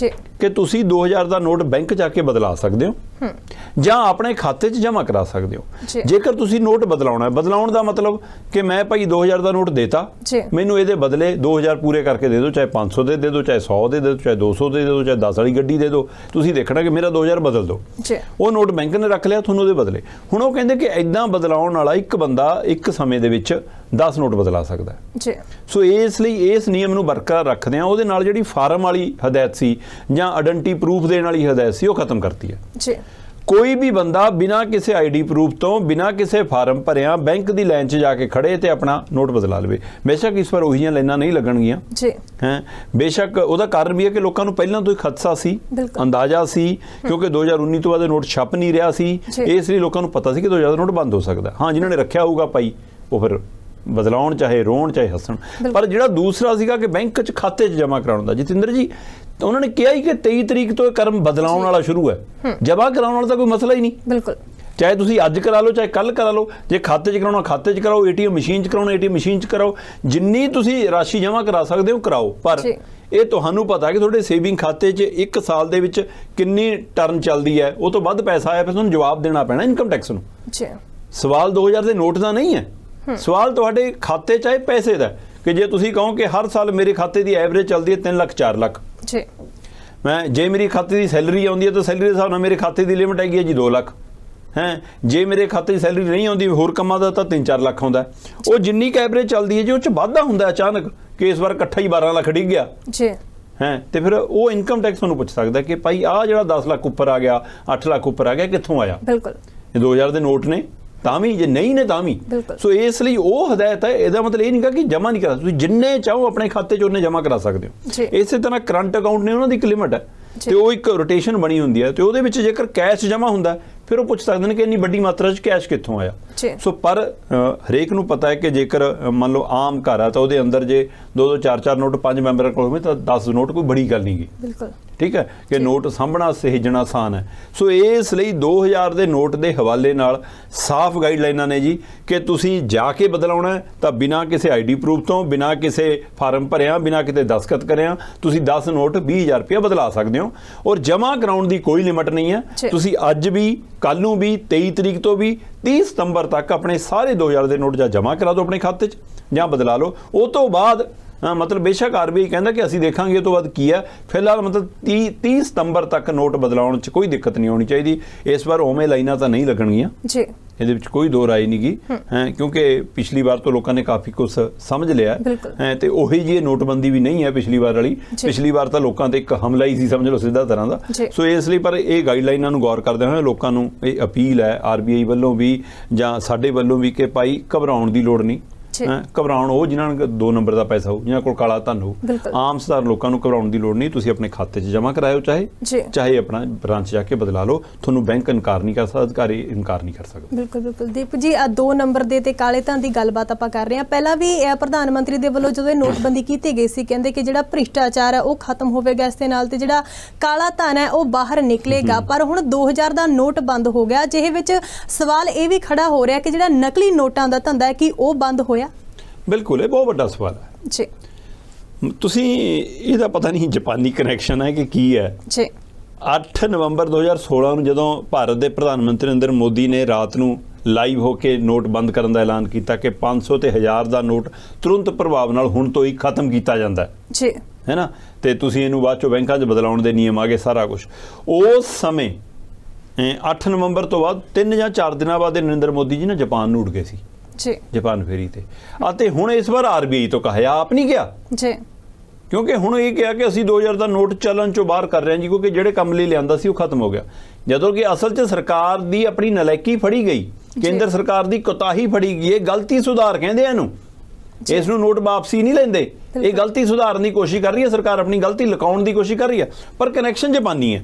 ਕਿ ਤੁਸੀਂ 2000 ਦਾ ਨੋਟ ਬੈਂਕ ਜਾ ਕੇ ਬਦਲਾ ਸਕਦੇ ਹੋ ਜਾਂ ਆਪਣੇ ਖਾਤੇ 'ਚ ਜਮ੍ਹਾਂ ਕਰਾ ਸਕਦੇ ਹੋ। ਜੇਕਰ ਤੁਸੀਂ ਨੋਟ ਬਦਲਾਉਣਾ ਹੈ, ਬਦਲਾਉਣ ਦਾ ਮਤਲਬ ਕਿ ਮੈਂ ਭਾਈ 2000 ਦਾ ਨੋਟ ਦੇਤਾ, ਮੈਨੂੰ ਇਹਦੇ ਬਦਲੇ 2000 ਪੂਰੇ ਕਰਕੇ ਦੇ ਦਿਓ, ਚਾਹੇ 500 ਦੇ ਦਿਓ, ਚਾਹੇ 100 ਦੇ ਦਿਓ, ਚਾਹੇ 200 ਦੇ ਦਿਓ, ਚਾਹੇ 10 ਵਾਲੀ ਗੱਡੀ ਦੇ ਦਿਓ, ਤੁਸੀਂ ਦੇਖਣਾ ਕਿ ਮੇਰਾ 2000 ਬਦਲ ਦਿਓ। ਉਹ ਨੋਟ ਬੈਂਕ ਨੇ ਰੱਖ ਲਿਆ, ਤੁਹਾਨੂੰ ਉਹਦੇ ਬਦਲੇ। ਹੁਣ ਉਹ ਕਹਿੰਦੇ ਕਿ ਇਦਾਂ ਬਦਲਾਉਣ ਵਾਲਾ ਇੱਕ ਬੰਦਾ ਇੱਕ ਸਮੇਂ ਦੇ ਵਿੱਚ 10 ਨੋਟ ਬਦਲਾ ਸਕਦਾ ਹੈ। ਸੋ ਇਸ ਲਈ ਇਸ ਨਿਯਮ ਨੂੰ ਬਰਕਰਾਰ ਰੱਖਦੇ ਆ, ਉਹਦੇ ਨਾਲ ਜਿਹੜੀ ਫਾਰਮ ਵਾਲੀ ਹਦਾਇਤ ਸੀ ਜਾਂ ਆਇਡੈਂਟੀ ਪ੍ਰੂਫ ਦੇਣ ਵਾਲੀ ਹਦਾਇਤ ਸੀ, ਉਹ ਖਤਮ ਕਰਤੀ ਹੈ। ਕੋਈ ਵੀ ਬੰਦਾ ਬਿਨਾਂ ਕਿਸੇ ID ਪ੍ਰੂਫ ਤੋਂ, ਬਿਨਾਂ ਕਿਸੇ ਫਾਰਮ ਭਰਿਆ ਬੈਂਕ ਦੀ ਲਾਈਨ 'ਚ ਜਾ ਕੇ ਖੜੇ ਤੇ ਆਪਣਾ ਨੋਟ ਬਦਲਾ ਲਵੇ। ਬੇਸ਼ੱਕ ਇਸ ਵਾਰ ਉਹੀਆਂ ਲਾਈਨਾਂ ਨਹੀਂ ਲੱਗਣਗੀਆਂ ਹੈ, ਬੇਸ਼ੱਕ ਉਹਦਾ ਕਾਰਨ ਵੀ ਹੈ ਕਿ ਲੋਕਾਂ ਨੂੰ ਪਹਿਲਾਂ ਤੋਂ ਹੀ ਖਦਸ਼ਾ ਸੀ, ਅੰਦਾਜ਼ਾ ਸੀ, ਕਿਉਂਕਿ 2019 ਤੋਂ ਬਾਅਦ ਨੋਟ ਛਪ ਨਹੀਂ ਰਿਹਾ ਸੀ, ਇਸ ਲਈ ਲੋਕਾਂ ਨੂੰ ਪਤਾ ਸੀ ਕਿ 2000 ਦਾ ਨੋਟ ਬੰਦ ਹੋ ਸਕਦਾ। ਹਾਂ, ਜਿਨ੍ਹਾਂ ਨੇ ਰੱਖਿਆ ਹੋਊਗਾ ਭਾਈ ਉਹ ਫਿਰ ਬਦਲਾਉਣ, ਚਾਹੇ ਰੋਣ ਚਾਹੇ ਹੱਸਣ। ਪਰ ਜਿਹੜਾ ਦੂਸਰਾ ਸੀਗਾ ਕਿ ਬੈਂਕ 'ਚ ਖਾਤੇ 'ਚ ਜਮ੍ਹਾਂ ਕਰਾਉਣ ਦਾ, ਜਤਿੰਦਰ ਜੀ ਉਹਨਾਂ ਨੇ ਕਿਹਾ ਹੀ ਕਿ 23 ਤਰੀਕ ਤੋਂ ਇਹ ਕਰਮ ਬਦਲਾਉਣ ਵਾਲਾ ਸ਼ੁਰੂ ਹੈ। ਜਮ੍ਹਾਂ ਕਰਾਉਣ ਵਾਲਾ ਤਾਂ ਕੋਈ ਮਸਲਾ ਹੀ ਨਹੀਂ। ਬਿਲਕੁਲ, ਚਾਹੇ ਤੁਸੀਂ ਅੱਜ ਕਰਾ ਲਓ ਚਾਹੇ ਕੱਲ ਕਰਾ ਲਓ। ਜੇ ਖਾਤੇ 'ਚ ਕਰਾਉਣਾ ਖਾਤੇ 'ਚ ਕਰਾਓ, ATM ਮਸ਼ੀਨ 'ਚ ਕਰਾਉਣਾ ATM ਮਸ਼ੀਨ 'ਚ ਕਰਾਓ, ਜਿੰਨੀ ਤੁਸੀਂ ਰਾਸ਼ੀ ਜਮ੍ਹਾਂ ਕਰਾ ਸਕਦੇ ਹੋ ਕਰਾਓ। ਪਰ ਇਹ ਤੁਹਾਨੂੰ ਪਤਾ ਕਿ ਤੁਹਾਡੇ ਸੇਵਿੰਗ ਖਾਤੇ 'ਚ 1 ਸਾਲ ਦੇ ਵਿੱਚ ਕਿੰਨੀ ਟਰਨ ਚੱਲਦੀ ਹੈ, ਉਹ ਤੋਂ ਵੱਧ ਪੈਸਾ ਆਇਆ, ਫਿਰ ਤੁਹਾਨੂੰ ਜਵਾਬ ਦੇਣਾ ਪੈਣਾ ਇਨਕਮ ਟੈਕਸ ਨੂੰ। ਸਵਾਲ 2000 ਦੇ ਨੋਟ ਦਾ ਨਹੀਂ ਹੈ, ਸਵਾਲ ਤੁਹਾਡੇ ਖਾਤੇ 'ਚ ਆਏ ਪੈਸੇ ਦਾ। ਕਿ ਜੇ ਤੁਸੀਂ ਕਹੋ ਕਿ ਹਰ ਸਾਲ ਮੇਰੇ ਖਾਤੇ ਦੀ ਐਵਰੇਜ ਚੱਲਦੀ ਹੈ 3 ਲੱਖ 4 ਲੱਖ, ਮੈਂ ਜੇ ਮੇਰੀ ਖਾਤੇ ਦੀ ਸੈਲਰੀ ਆਉਂਦੀ ਹੈ ਤਾਂ ਸੈਲਰੀ ਦੇ ਹਿਸਾਬ ਨਾਲ ਮੇਰੇ ਖਾਤੇ ਦੀ ਲਿਮਟ ਹੈਗੀ ਹੈ ਜੀ 2 ਲੱਖ ਹੈ। ਜੇ ਮੇਰੇ ਖਾਤੇ 'ਚ ਸੈਲਰੀ ਨਹੀਂ ਆਉਂਦੀ, ਹੋਰ ਕੰਮਾਂ ਦਾ ਤਾਂ 3-4 ਲੱਖ ਆਉਂਦਾ। ਉਹ ਜਿੰਨੀ ਕੁ ਐਵਰੇਜ ਚੱਲਦੀ ਹੈ ਜੀ, ਉਹ 'ਚ ਵਾਧਾ ਹੁੰਦਾ ਅਚਾਨਕ ਕਿ ਇਸ ਵਾਰ ਇਕੱਠਾ ਹੀ 12 ਲੱਖ ਡਿੱਗ ਗਿਆ ਹੈ, ਤੇ ਫਿਰ ਉਹ ਇਨਕਮ ਟੈਕਸ ਤੁਹਾਨੂੰ ਪੁੱਛ ਸਕਦਾ ਕਿ ਭਾਈ ਆਹ ਜਿਹੜਾ 10 ਲੱਖ ਉੱਪਰ ਆ ਗਿਆ, 8 ਲੱਖ ਉੱਪਰ ਆ ਗਿਆ, ਕਿੱਥੋਂ ਆਇਆ? ਬਿਲਕੁਲ, ਇਹ 2000 ਦੇ ਨੋਟ ਨੇ ਤਾਂ ਵੀ, ਜੇ ਨਹੀਂ ਨੇ ਤਾਂ ਵੀ। ਸੋ ਇਸ ਲਈ ਉਹ ਹਦਾਇਤ ਹੈ। ਇਹਦਾ ਮਤਲਬ ਇਹ ਨਹੀਂ ਕਿ ਜਮ੍ਹਾਂ ਨਹੀਂ ਕਰਾ, ਤੁਸੀਂ ਜਿੰਨੇ ਚਾਹੋ ਆਪਣੇ ਖਾਤੇ 'ਚ ਉਹਨੇ ਜਮ੍ਹਾਂ ਕਰਾ ਸਕਦੇ ਹੋ। ਇਸੇ ਤਰ੍ਹਾਂ ਕਰੰਟ ਅਕਾਊਂਟ ਨੇ, ਉਹਨਾਂ ਦੀ ਇੱਕ ਲਿਮਟ ਹੈ ਤੇ ਉਹ ਇੱਕ ਰੋਟੇਸ਼ਨ ਬਣੀ ਹੁੰਦੀ ਹੈ, ਤੇ ਉਹਦੇ ਵਿੱਚ ਜੇਕਰ ਕੈਸ਼ ਜਮ੍ਹਾਂ ਹੁੰਦਾ ਫਿਰ ਉਹ ਪੁੱਛ ਸਕਦੇ ਨੇ ਕਿ ਇੰਨੀ ਵੱਡੀ ਮਾਤਰਾ 'ਚ ਕੈਸ਼ ਕਿੱਥੋਂ ਆਇਆ। ਸੋ ਪਰ ਹਰੇਕ ਨੂੰ ਪਤਾ ਹੈ ਕਿ ਜੇਕਰ ਮੰਨ ਲਓ ਆਮ ਘਰ ਆ ਤਾਂ ਉਹਦੇ ਅੰਦਰ ਜੇ 2-2 4-4 ਨੋਟ 5 ਮੈਂਬਰਾਂ ਕੋਲ ਹੋਵੇ ਤਾਂ 10 ਨੋਟ ਕੋਈ ਬੜੀ ਗੱਲ ਨਹੀਂ ਗੀ। ਬਿਲਕੁਲ ਠੀਕ ਹੈ ਕਿ ਨੋਟ ਸਾਂਭਣਾ ਸਹਿਜਣਾ ਆਸਾਨ ਹੈ। ਸੋ ਇਸ ਲਈ 2000 ਦੇ ਨੋਟ ਦੇ ਹਵਾਲੇ ਨਾਲ ਸਾਫ਼ ਗਾਈਡਲਾਈਨਾਂ ਨੇ ਜੀ ਕਿ ਤੁਸੀਂ ਜਾ ਕੇ ਬਦਲਾਉਣਾ ਤਾਂ ਬਿਨਾਂ ਕਿਸੇ ID ਪ੍ਰੂਫ ਤੋਂ, ਬਿਨਾਂ ਕਿਸੇ ਫਾਰਮ ਭਰਿਆ, ਬਿਨਾਂ ਕਿਤੇ ਦਸਤਖਤ ਕਰਿਆ ਤੁਸੀਂ 10 ਨੋਟ 20,000 ਰੁਪਇਆ ਬਦਲਾ ਸਕਦੇ ਹੋ। ਔਰ ਜਮ੍ਹਾਂ ਕਰਾਉਣ ਦੀ ਕੋਈ ਲਿਮਟ ਨਹੀਂ ਹੈ। ਤੁਸੀਂ ਅੱਜ ਵੀ, ਕੱਲ ਨੂੰ ਵੀ, 23 ਤਰੀਕ ਤੋਂ ਵੀ 30 ਸਤੰਬਰ ਤੱਕ ਆਪਣੇ ਸਾਰੇ 2000 ਦੇ ਨੋਟ ਜਾਂ ਜਮ੍ਹਾਂ ਕਰਾ ਦਿਓ ਆਪਣੇ ਖਾਤੇ 'ਚ ਜਾਂ ਬਦਲਾ ਲਓ। ਉਹ ਤੋਂ ਬਾਅਦ ਮਤਲਬ ਬੇਸ਼ੱਕ RBI ਕਹਿੰਦਾ ਕਿ ਅਸੀਂ ਦੇਖਾਂਗੇ ਉਹ ਤੋਂ ਬਾਅਦ ਕੀ ਹੈ, ਫਿਲਹਾਲ ਮਤਲਬ 30 ਸਤੰਬਰ ਤੱਕ ਨੋਟ ਬਦਲਾਉਣ 'ਚ ਕੋਈ ਦਿੱਕਤ ਨਹੀਂ ਹੋਣੀ ਚਾਹੀਦੀ। ਇਸ ਵਾਰ ਉਵੇਂ ਲਾਈਨਾਂ ਤਾਂ ਨਹੀਂ ਲੱਗਣਗੀਆਂ ਜੀ, ਇਹਦੇ ਵਿੱਚ ਕੋਈ ਦੋ ਰਾਏ ਨਹੀਂ ਗੀ ਹੈ, ਕਿਉਂਕਿ ਪਿਛਲੀ ਵਾਰ ਤੋਂ ਲੋਕਾਂ ਨੇ ਕਾਫੀ ਕੁਝ ਸਮਝ ਲਿਆ ਹੈ ਤੇ ਉਹੀ ਜੀ ਇਹ ਨੋਟਬੰਦੀ ਵੀ ਨਹੀਂ ਹੈ ਪਿਛਲੀ ਵਾਰ ਵਾਲੀ। ਪਿਛਲੀ ਵਾਰ ਤਾਂ ਲੋਕਾਂ ਤੇ ਇੱਕ ਹਮਲਾ ਹੀ ਸੀ ਸਮਝ ਲਓ ਸਿੱਧਾ ਤਰ੍ਹਾਂ ਦਾ। ਸੋ ਇਸ ਲਈ ਪਰ ਇਹ ਗਾਈਡਲਾਈਨਾਂ ਨੂੰ ਗੌਰ ਕਰਦੇ ਹੋਏ ਲੋਕਾਂ ਨੂੰ ਇਹ ਅਪੀਲ ਹੈ RBI ਵੱਲੋਂ ਵੀ ਜਾਂ ਸਾਡੇ ਵੱਲੋਂ ਵੀ ਕਿ ਭਾਈ ਘਬਰਾਉਣ ਦੀ ਲੋੜ ਨਹੀਂ। ਘਬਰਾਉਣ ਉਹ ਜਿਨ੍ਹਾਂ ਨੂੰ 2 ਨੰਬਰ ਦਾ ਪੈਸਾ ਹੋਊ, ਜਿਨ੍ਹਾਂ ਕੋਲ ਕਾਲਾ ਧਨ ਹੋਊ। ਆਮ ਸਧਾਰਨ ਲੋਕਾਂ ਨੂੰ ਘਬਰਾਉਣ ਦੀ ਲੋੜ ਨਹੀਂ। ਤੁਸੀਂ ਆਪਣੇ ਖਾਤੇ 'ਚ ਜਮ੍ਹਾਂ ਕਰਾਇਓ, ਚਾਹੇ ਆਪਣਾ ਬ੍ਰਾਂਚ ਜਾ ਕੇ ਬਦਲਾ ਲਓ। ਤੁਹਾਨੂੰ ਬੈਂਕ ਇਨਕਾਰ ਨਹੀਂ ਕਰ ਸਕਦਾ, ਅਧਿਕਾਰੀ ਇਨਕਾਰ ਨਹੀਂ ਕਰ ਸਕਦਾ। ਬਿਲਕੁਲ ਬਿਲਕੁਲ ਦੀਪ ਜੀ, 2 ਨੰਬਰ ਦੇ ਤੇ ਕਾਲੇ ਧਨ ਦੀ ਗੱਲਬਾਤ ਆਪਾਂ ਕਰ ਰਹੇ ਹਾਂ। ਪਹਿਲਾਂ ਵੀ ਪ੍ਰਧਾਨ ਮੰਤਰੀ ਦੇ ਵੱਲੋਂ ਜਦੋਂ ਇਹ ਨੋਟਬੰਦੀ ਕੀਤੀ ਗਈ ਸੀ, ਕਹਿੰਦੇ ਕਿ ਜਿਹੜਾ ਭ੍ਰਿਸ਼ਟਾਚਾਰ ਹੈ ਉਹ ਖਤਮ ਹੋਵੇਗਾ ਇਸ ਦੇ ਨਾਲ, ਤੇ ਜਿਹੜਾ ਕਾਲਾ ਧਨ ਹੈ ਉਹ ਬਾਹਰ ਨਿਕਲੇਗਾ। ਪਰ ਹੁਣ 2000 ਦਾ ਨੋਟ ਬੰਦ ਹੋ ਗਿਆ, ਜਿਹੇ ਵਿੱਚ ਸਵਾਲ ਇਹ ਵੀ ਖੜਾ ਹੋ ਰਿਹਾ ਕਿ ਜਿਹੜਾ ਨਕਲੀ ਨੋਟਾਂ ਦਾ ਧੰਦਾ ਹੈ ਕਿ ਉਹ ਬੰਦ ਹੋਇਆ? ਬਿਲਕੁਲ, ਇਹ ਬਹੁਤ ਵੱਡਾ ਸਵਾਲ ਹੈ ਜੀ। ਤੁਸੀਂ ਇਹਦਾ ਪਤਾ ਨਹੀਂ ਜਾਪਾਨੀ ਕਨੈਕਸ਼ਨ ਹੈ ਕਿ ਕੀ ਹੈ ਜੀ। 8 ਨਵੰਬਰ 2016 ਨੂੰ ਜਦੋਂ ਭਾਰਤ ਦੇ ਪ੍ਰਧਾਨ ਮੰਤਰੀ ਨਰਿੰਦਰ ਮੋਦੀ ਨੇ ਰਾਤ ਨੂੰ ਲਾਈਵ ਹੋ ਕੇ ਨੋਟ ਬੰਦ ਕਰਨ ਦਾ ਐਲਾਨ ਕੀਤਾ ਕਿ 500 ਤੇ 1000 ਦਾ ਨੋਟ ਤੁਰੰਤ ਪ੍ਰਭਾਵ ਨਾਲ ਹੁਣ ਤੋਂ ਹੀ ਖਤਮ ਕੀਤਾ ਜਾਂਦਾ ਜੀ, ਹੈ ਨਾ, ਤੇ ਤੁਸੀਂ ਇਹਨੂੰ ਬਾਅਦ ਚੋਂ ਬੈਂਕਾਂ 'ਚ ਬਦਲਾਉਣ ਦੇ ਨਿਯਮ ਆ ਗਏ, ਸਾਰਾ ਕੁਝ। ਉਸ ਸਮੇਂ 8 ਨਵੰਬਰ ਤੋਂ ਬਾਅਦ 3 ਜਾਂ 4 ਦਿਨਾਂ ਬਾਅਦ ਨਰਿੰਦਰ ਮੋਦੀ ਜੀ ਨਾ ਜਾਪਾਨ ਨੂੰ ਉੱਡ ਗਏ ਸੀ ਜੀ, ਜਾਪਾਨ ਫੇਰੀ ਤੇ। ਅਤੇ ਹੁਣ ਇਸ ਵਾਰ ਆਰਬੀਆਈ ਤੋਂ ਕਿਹਾ, ਆਪ ਨਹੀਂ ਗਿਆ ਜੀ, ਕਿਉਂਕਿ ਹੁਣ ਇਹ ਕਿਹਾ ਕਿ ਅਸੀਂ 2000 ਦਾ ਨੋਟ ਚੱਲਣ ਚੋਂ ਬਾਹਰ ਕਰ ਰਹੇ ਹਾਂ ਜੀ, ਕਿਉਂਕਿ ਜਿਹੜੇ ਕੰਮ ਲਈ ਲਿਆਂਦਾ ਸੀ ਉਹ ਖਤਮ ਹੋ ਗਿਆ। ਜਦੋਂ ਕਿ ਅਸਲ 'ਚ ਸਰਕਾਰ ਦੀ ਆਪਣੀ ਨਲਾਇਕੀ ਫੜੀ ਗਈ, ਕੇਂਦਰ ਸਰਕਾਰ ਦੀ ਕੋਤਾਹੀ ਫੜੀ ਗਈ। ਇਹ ਗਲਤੀ ਸੁਧਾਰ ਕਹਿੰਦੇ ਆ ਇਹਨੂੰ, ਇਸ ਨੂੰ ਨੋਟ ਵਾਪਸੀ ਨਹੀਂ ਲੈਂਦੇ, ਇਹ ਗਲਤੀ ਸੁਧਾਰਨ ਦੀ ਕੋਸ਼ਿਸ਼ ਕਰ ਰਹੀ ਹੈ ਸਰਕਾਰ, ਆਪਣੀ ਗਲਤੀ ਲੁਕਾਉਣ ਦੀ ਕੋਸ਼ਿਸ਼ ਕਰ ਰਹੀ ਹੈ। ਪਰ ਕਨੈਕਸ਼ਨ ਜਾਪਾਨੀ ਹੈ,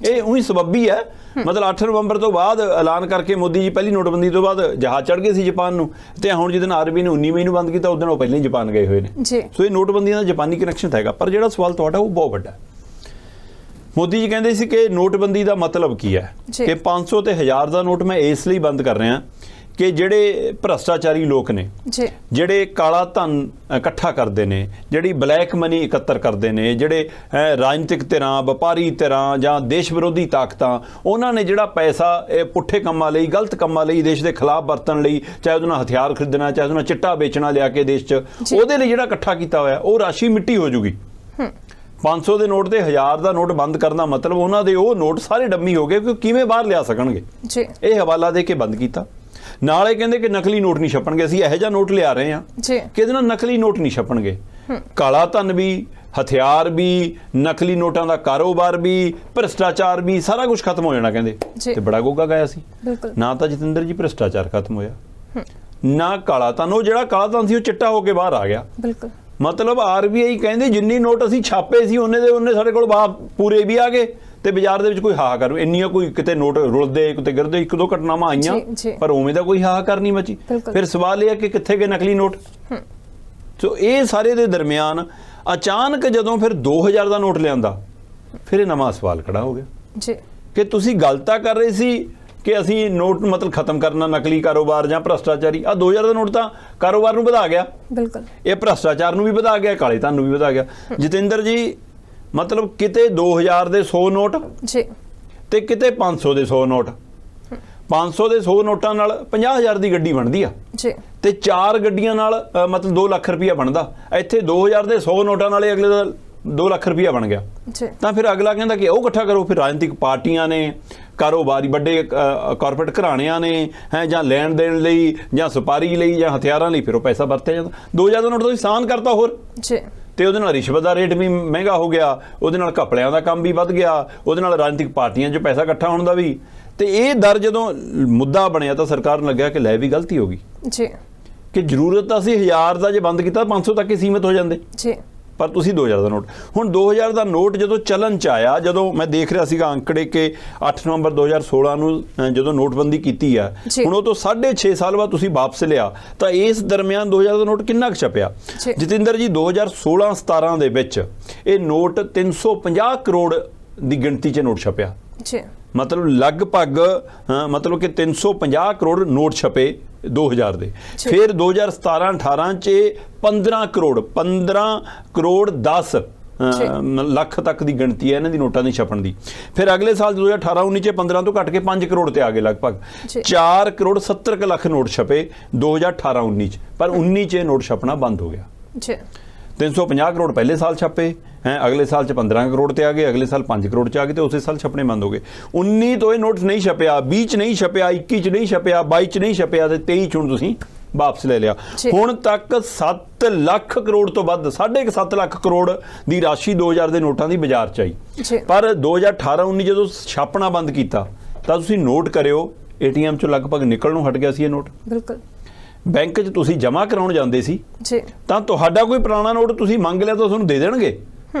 ਇਹ ਉਹੀ ਸਬੱਬੀ ਹੈ। ਮਤਲਬ 8 ਨਵੰਬਰ ਤੋਂ ਬਾਅਦ ਐਲਾਨ ਕਰਕੇ ਮੋਦੀ ਜੀ ਪਹਿਲੀ ਨੋਟਬੰਦੀ ਤੋਂ ਬਾਅਦ ਜਹਾਜ਼ ਚੜ੍ਹ ਗਏ ਸੀ ਜਾਪਾਨ ਨੂੰ, ਤੇ ਹੁਣ ਜਿੱਦਣ ਆਰਬੀਆਈ ਨੇ 19 ਮਈ ਨੂੰ ਬੰਦ ਕੀਤਾ ਉਦੋਂ ਉਹ ਪਹਿਲਾਂ ਹੀ ਜਾਪਾਨ ਗਏ ਹੋਏ ਨੇ। ਸੋ ਇਹ ਨੋਟਬੰਦੀਆਂ ਦਾ ਜਾਪਾਨੀ ਕਨੈਕਸ਼ਨ ਹੈਗਾ। ਪਰ ਜਿਹੜਾ ਸਵਾਲ ਤੁਹਾਡਾ ਉਹ ਬਹੁਤ ਵੱਡਾ ਹੈ। ਮੋਦੀ ਜੀ ਕਹਿੰਦੇ ਸੀ ਕਿ ਨੋਟਬੰਦੀ ਦਾ ਮਤਲਬ ਕੀ ਹੈ, ਕਿ 500 ਤੇ 1000 ਦਾ ਨੋਟ ਮੈਂ ਇਸ ਲਈ ਬੰਦ ਕਰ ਰਿਹਾ ਕਿ ਜਿਹੜੇ ਭ੍ਰਸ਼ਟਾਚਾਰੀ ਲੋਕ ਨੇ, ਜਿਹੜੇ ਕਾਲਾ ਧਨ ਇਕੱਠਾ ਕਰਦੇ ਨੇ, ਜਿਹੜੀ ਬਲੈਕ ਮਨੀ ਇਕੱਤਰ ਕਰਦੇ ਨੇ, ਜਿਹੜੇ ਰਾਜਨੀਤਿਕ ਧਿਰਾਂ, ਵਪਾਰੀ ਧਿਰਾਂ ਜਾਂ ਦੇਸ਼ ਵਿਰੋਧੀ ਤਾਕਤਾਂ, ਉਹਨਾਂ ਨੇ ਜਿਹੜਾ ਪੈਸਾ ਇਹ ਪੁੱਠੇ ਕੰਮਾਂ ਲਈ, ਗਲਤ ਕੰਮਾਂ ਲਈ, ਦੇਸ਼ ਦੇ ਖਿਲਾਫ ਵਰਤਣ ਲਈ, ਚਾਹੇ ਉਹਦੇ ਨਾਲ ਹਥਿਆਰ ਖਰੀਦਣਾ, ਚਾਹੇ ਉਹਦੇ ਨਾਲ ਚਿੱਟਾ ਵੇਚਣਾ ਲਿਆ ਕੇ ਦੇਸ਼ 'ਚ, ਉਹਦੇ ਲਈ ਜਿਹੜਾ ਇਕੱਠਾ ਕੀਤਾ ਹੋਇਆ ਉਹ ਰਾਸ਼ੀ ਮਿੱਟੀ ਹੋ ਜੂਗੀ। 500 ਦੇ ਨੋਟ ਤੇ 1000 ਦਾ ਨੋਟ ਬੰਦ ਕਰਨ ਦਾ ਮਤਲਬ ਉਹਨਾਂ ਦੇ ਉਹ ਨੋਟ ਸਾਰੇ ਡੰਮੀ ਹੋ ਗਏ, ਕਿਉਂਕਿ ਕਿਵੇਂ ਬਾਹਰ ਲਿਆ ਸਕਣਗੇ। ਇਹ ਹਵਾਲਾ ਦੇ ਕੇ ਬੰਦ ਕੀਤਾ। ਨਾਲੇ ਕਹਿੰਦੇ ਕਿ ਨਕਲੀ ਨੋਟ ਨਹੀਂ ਛਪਣਗੇ, ਅਸੀਂ ਇਹੋ ਜਿਹਾ ਨੋਟ ਲਿਆ ਰਹੇ ਹਾਂ ਕਿ ਇਹਦੇ ਨਾਲ ਨਕਲੀ ਨੋਟ ਨਹੀਂ ਛਪਣਗੇ। ਕਾਲਾ ਧਨ ਵੀ, ਹਥਿਆਰ ਵੀ, ਨਕਲੀ ਨੋਟਾਂ ਦਾ ਕਾਰੋਬਾਰ ਵੀ, ਭ੍ਰਿਸ਼ਟਾਚਾਰ ਵੀ, ਸਾਰਾ ਕੁਝ ਖਤਮ ਹੋ ਜਾਣਾ ਕਹਿੰਦੇ। ਤੇ ਬੜਾ ਗੋਗਾ ਗਾਇਆ ਸੀ। ਨਾ ਤਾਂ ਜਤਿੰਦਰ ਜੀ ਭ੍ਰਿਸ਼ਟਾਚਾਰ ਖਤਮ ਹੋਇਆ, ਨਾ ਕਾਲਾ ਧਨ। ਉਹ ਜਿਹੜਾ ਕਾਲਾ ਧਨ ਸੀ ਉਹ ਚਿੱਟਾ ਹੋ ਕੇ ਬਾਹਰ ਆ ਗਿਆ। ਮਤਲਬ ਆਰਬੀਆਈ ਕਹਿੰਦੇ ਜਿੰਨੀ ਨੋਟ ਅਸੀਂ ਛਾਪੇ ਸੀ ਉਹਨੇ ਦੇ ਉਹਨੇ ਸਾਡੇ ਕੋਲ ਪੂਰੇ ਵੀ ਆ ਗਏ, ਤੇ ਬਾਜ਼ਾਰ ਦੇ ਵਿੱਚ ਕੋਈ ਹਾਹਾਕਾਰ, ਇੰਨੀਆਂ ਕੋਈ ਕਿਤੇ ਨੋਟ ਰੁਲਦੇ, ਕਿਤੇ ਗਿਰਦੇ, 1-2 ਘਟਨਾਵਾਂ ਆਈਆਂ, ਪਰ ਉਵੇਂ ਦਾ ਕੋਈ ਹਾਹਾਕਾਰ ਨਹੀਂ ਮਚੀ। ਫਿਰ ਸਵਾਲ ਇਹ ਹੈ ਕਿ ਕਿੱਥੇ ਗਏ ਨਕਲੀ ਨੋਟ। ਸੋ ਇਹ ਸਾਰੇ ਦੇ ਦਰਮਿਆਨ ਅਚਾਨਕ ਜਦੋਂ ਫਿਰ 2000 ਦਾ ਨੋਟ ਲਿਆਂਦਾ, ਫਿਰ ਇਹ ਨਵਾਂ ਸਵਾਲ ਖੜਾ ਹੋ ਗਿਆ ਕਿ ਤੁਸੀਂ ਗੱਲ ਤਾਂ ਕਰ ਰਹੇ ਸੀ ਕਿ ਅਸੀਂ ਨੋਟ ਮਤਲਬ ਖਤਮ ਕਰਨਾ ਨਕਲੀ ਕਾਰੋਬਾਰ ਜਾਂ ਭ੍ਰਸ਼ਟਾਚਾਰੀ। ਆ 2000 ਦਾ ਨੋਟ ਤਾਂ ਕਾਰੋਬਾਰ ਨੂੰ ਵਧਾ ਗਿਆ, ਇਹ ਭ੍ਰਸ਼ਟਾਚਾਰ ਨੂੰ ਵੀ ਵਧਾ ਗਿਆ, ਕਾਲੇ ਧਨ ਨੂੰ ਵੀ ਵਧਾ ਗਿਆ। ਜਤਿੰਦਰ ਜੀ, ਮਤਲਬ ਕਿਤੇ 2000 ਦੇ 100 ਨੋਟ ਤੇ ਕਿਤੇ 500 ਦੇ 100 ਨੋਟ। 500 ਦੇ 100 ਨੋਟਾਂ ਨਾਲ 50,000 ਦੀ ਗੱਡੀ ਬਣਦੀ ਆ, ਤੇ 4 ਗੱਡੀਆਂ ਨਾਲ ਮਤਲਬ 2 ਲੱਖ ਰੁਪਇਆ ਬਣਦਾ। ਇੱਥੇ 2000 ਦੇ 100 ਨੋਟਾਂ ਨਾਲ ਅਗਲੇ ਦਾ 2 ਲੱਖ ਰੁਪਇਆ ਬਣ ਗਿਆ। ਤਾਂ ਫਿਰ ਅਗਲਾ ਕਹਿੰਦਾ ਕਿ ਉਹ ਇਕੱਠਾ ਕਰੋ। ਫਿਰ ਰਾਜਨੀਤਿਕ ਪਾਰਟੀਆਂ ਨੇ, ਕਾਰੋਬਾਰੀ ਵੱਡੇ ਕਾਰਪੋਰੇਟ ਘਰਾਣਿਆਂ ਨੇ, ਜਾਂ ਲੈਣ ਦੇਣ ਲਈ, ਜਾਂ ਸਪਾਰੀ ਲਈ, ਜਾਂ ਹਥਿਆਰਾਂ ਲਈ, ਫਿਰ ਉਹ ਪੈਸਾ ਵਰਤਿਆ ਜਾਂਦਾ। 2000 ਦਾ ਨੋਟ ਤੁਸੀਂ ਆਸਾਨ ਕਰਤਾ ਹੋਰ, ਤੇ ਉਹਦੇ ਨਾਲ ਰਿਸ਼ਵਤ ਦਾ ਰੇਟ ਵੀ ਮਹਿੰਗਾ ਹੋ ਗਿਆ, ਉਹਦੇ ਨਾਲ ਘਪਲਿਆਂ ਦਾ ਕੰਮ ਵੀ ਵੱਧ ਗਿਆ, ਉਹਦੇ ਨਾਲ ਰਾਜਨੀਤਿਕ ਪਾਰਟੀਆਂ 'ਚ ਪੈਸਾ ਇਕੱਠਾ ਹੋਣ ਦਾ ਵੀ। ਤੇ ਇਹ ਦਰ ਜਦੋਂ ਮੁੱਦਾ ਬਣਿਆ ਤਾਂ ਸਰਕਾਰ ਨੂੰ ਲੱਗਿਆ ਕਿ ਲੈ ਵੀ ਗਲਤੀ ਹੋ ਗਈ, ਕਿ ਜ਼ਰੂਰਤ ਤਾਂ ਅਸੀਂ 1000 ਦਾ ਜੇ ਬੰਦ ਕੀਤਾ 500 ਤੱਕ ਹੀ ਸੀਮਿਤ ਹੋ ਜਾਂਦੇ, ਪਰ ਤੁਸੀਂ 2000 ਦਾ ਨੋਟ। ਹੁਣ 2000 ਦਾ ਨੋਟ ਜਦੋਂ ਚੱਲਣ 'ਚ ਆਇਆ, ਜਦੋਂ ਮੈਂ ਦੇਖ ਰਿਹਾ ਸੀਗਾ ਅੰਕੜੇ ਕਿ 8 ਨਵੰਬਰ 2016 ਨੂੰ ਜਦੋਂ ਨੋਟਬੰਦੀ ਕੀਤੀ ਆ, ਹੁਣ ਉਹ ਤੋਂ 6.5 ਸਾਲ ਬਾਅਦ ਤੁਸੀਂ ਵਾਪਸ ਲਿਆ, ਤਾਂ ਇਸ ਦਰਮਿਆਨ 2000 ਦਾ ਨੋਟ ਕਿੰਨਾ ਕੁ ਛਪਿਆ? ਜਤਿੰਦਰ ਜੀ, 2016-17 ਦੇ ਵਿੱਚ ਇਹ ਨੋਟ 350 ਕਰੋੜ ਦੀ ਗਿਣਤੀ 'ਚ ਨੋਟ ਛਪਿਆ। ਮਤਲਬ ਲਗਭਗ ਮਤਲਬ ਕਿ 350 ਕਰੋੜ ਨੋਟ ਛਪੇ 2000 ਦੇ। ਫਿਰ 2017-18 'ਚ 15 ਕਰੋੜ 10 ਲੱਖ ਤੱਕ ਦੀ ਗਿਣਤੀ ਹੈ ਇਹਨਾਂ ਦੀ ਨੋਟਾਂ ਦੀ ਛਪਣ ਦੀ। ਫਿਰ ਅਗਲੇ ਸਾਲ 2018-19 'ਚ 15 ਤੋਂ ਘੱਟ ਕੇ 5 ਕਰੋੜ ਤੇ ਆ ਗਏ, ਲਗਭਗ 4 ਕਰੋੜ 70 ਲੱਖ ਨੋਟ ਛਪੇ 2018-19 'ਚ। ਪਰ 19 'ਚ ਨੋਟ ਛਪਣਾ ਬੰਦ ਹੋ ਗਿਆ। 350 ਕਰੋੜ ਪਹਿਲੇ ਸਾਲ ਛਪੇ, ਅਗਲੇ ਸਾਲ 'ਚ 15 ਕਰੋੜ ਤੇ ਆ ਗਏ, ਅਗਲੇ ਸਾਲ 5 ਕਰੋੜ 'ਚ ਆ ਗਏ, ਤੇ ਉਸੇ ਸਾਲ ਛਪਣੇ ਬੰਦ ਹੋ ਗਏ। 19 ਤੋਂ ਇਹ ਨੋਟ ਨਹੀਂ ਛਪਿਆ, 20 'ਚ ਨਹੀਂ ਛਪਿਆ, 21 'ਚ ਨਹੀਂ ਛਪਿਆ, 22 'ਚ ਨਹੀਂ ਛਪਿਆ, ਤੇ 23 'ਚ ਹੁਣ ਤੁਸੀਂ ਵਾਪਸ ਲੈ ਲਿਆ। ਹੁਣ ਤੱਕ 7 ਲੱਖ ਕਰੋੜ ਤੋਂ ਵੱਧ, 7.5 ਲੱਖ ਕਰੋੜ ਦੀ ਰਾਸ਼ੀ 2000 ਦੇ ਨੋਟਾਂ ਦੀ ਬਾਜ਼ਾਰ 'ਚ ਆਈ। ਪਰ 2018-19 ਜਦੋਂ ਛਾਪਣਾ ਬੰਦ ਕੀਤਾ ਤਾਂ ਤੁਸੀਂ ਨੋਟ ਕਰਿਓ, ATM 'ਚੋਂ ਲਗਭਗ ਨਿਕਲਣੋਂ ਹਟ ਗਿਆ ਸੀ ਇਹ ਨੋਟ। ਬੈਂਕ 'ਚ ਤੁਸੀਂ ਜਮ੍ਹਾਂ ਕਰਾਉਣ ਜਾਂਦੇ ਸੀ ਤਾਂ ਤੁਹਾਡਾ ਕੋਈ ਪੁਰਾਣਾ ਨੋਟ ਤੁਸੀਂ ਮੰਗ ਲਿਆ ਤਾਂ ਤੁਹਾਨੂੰ ਦੇ ਦੇਣਗੇ,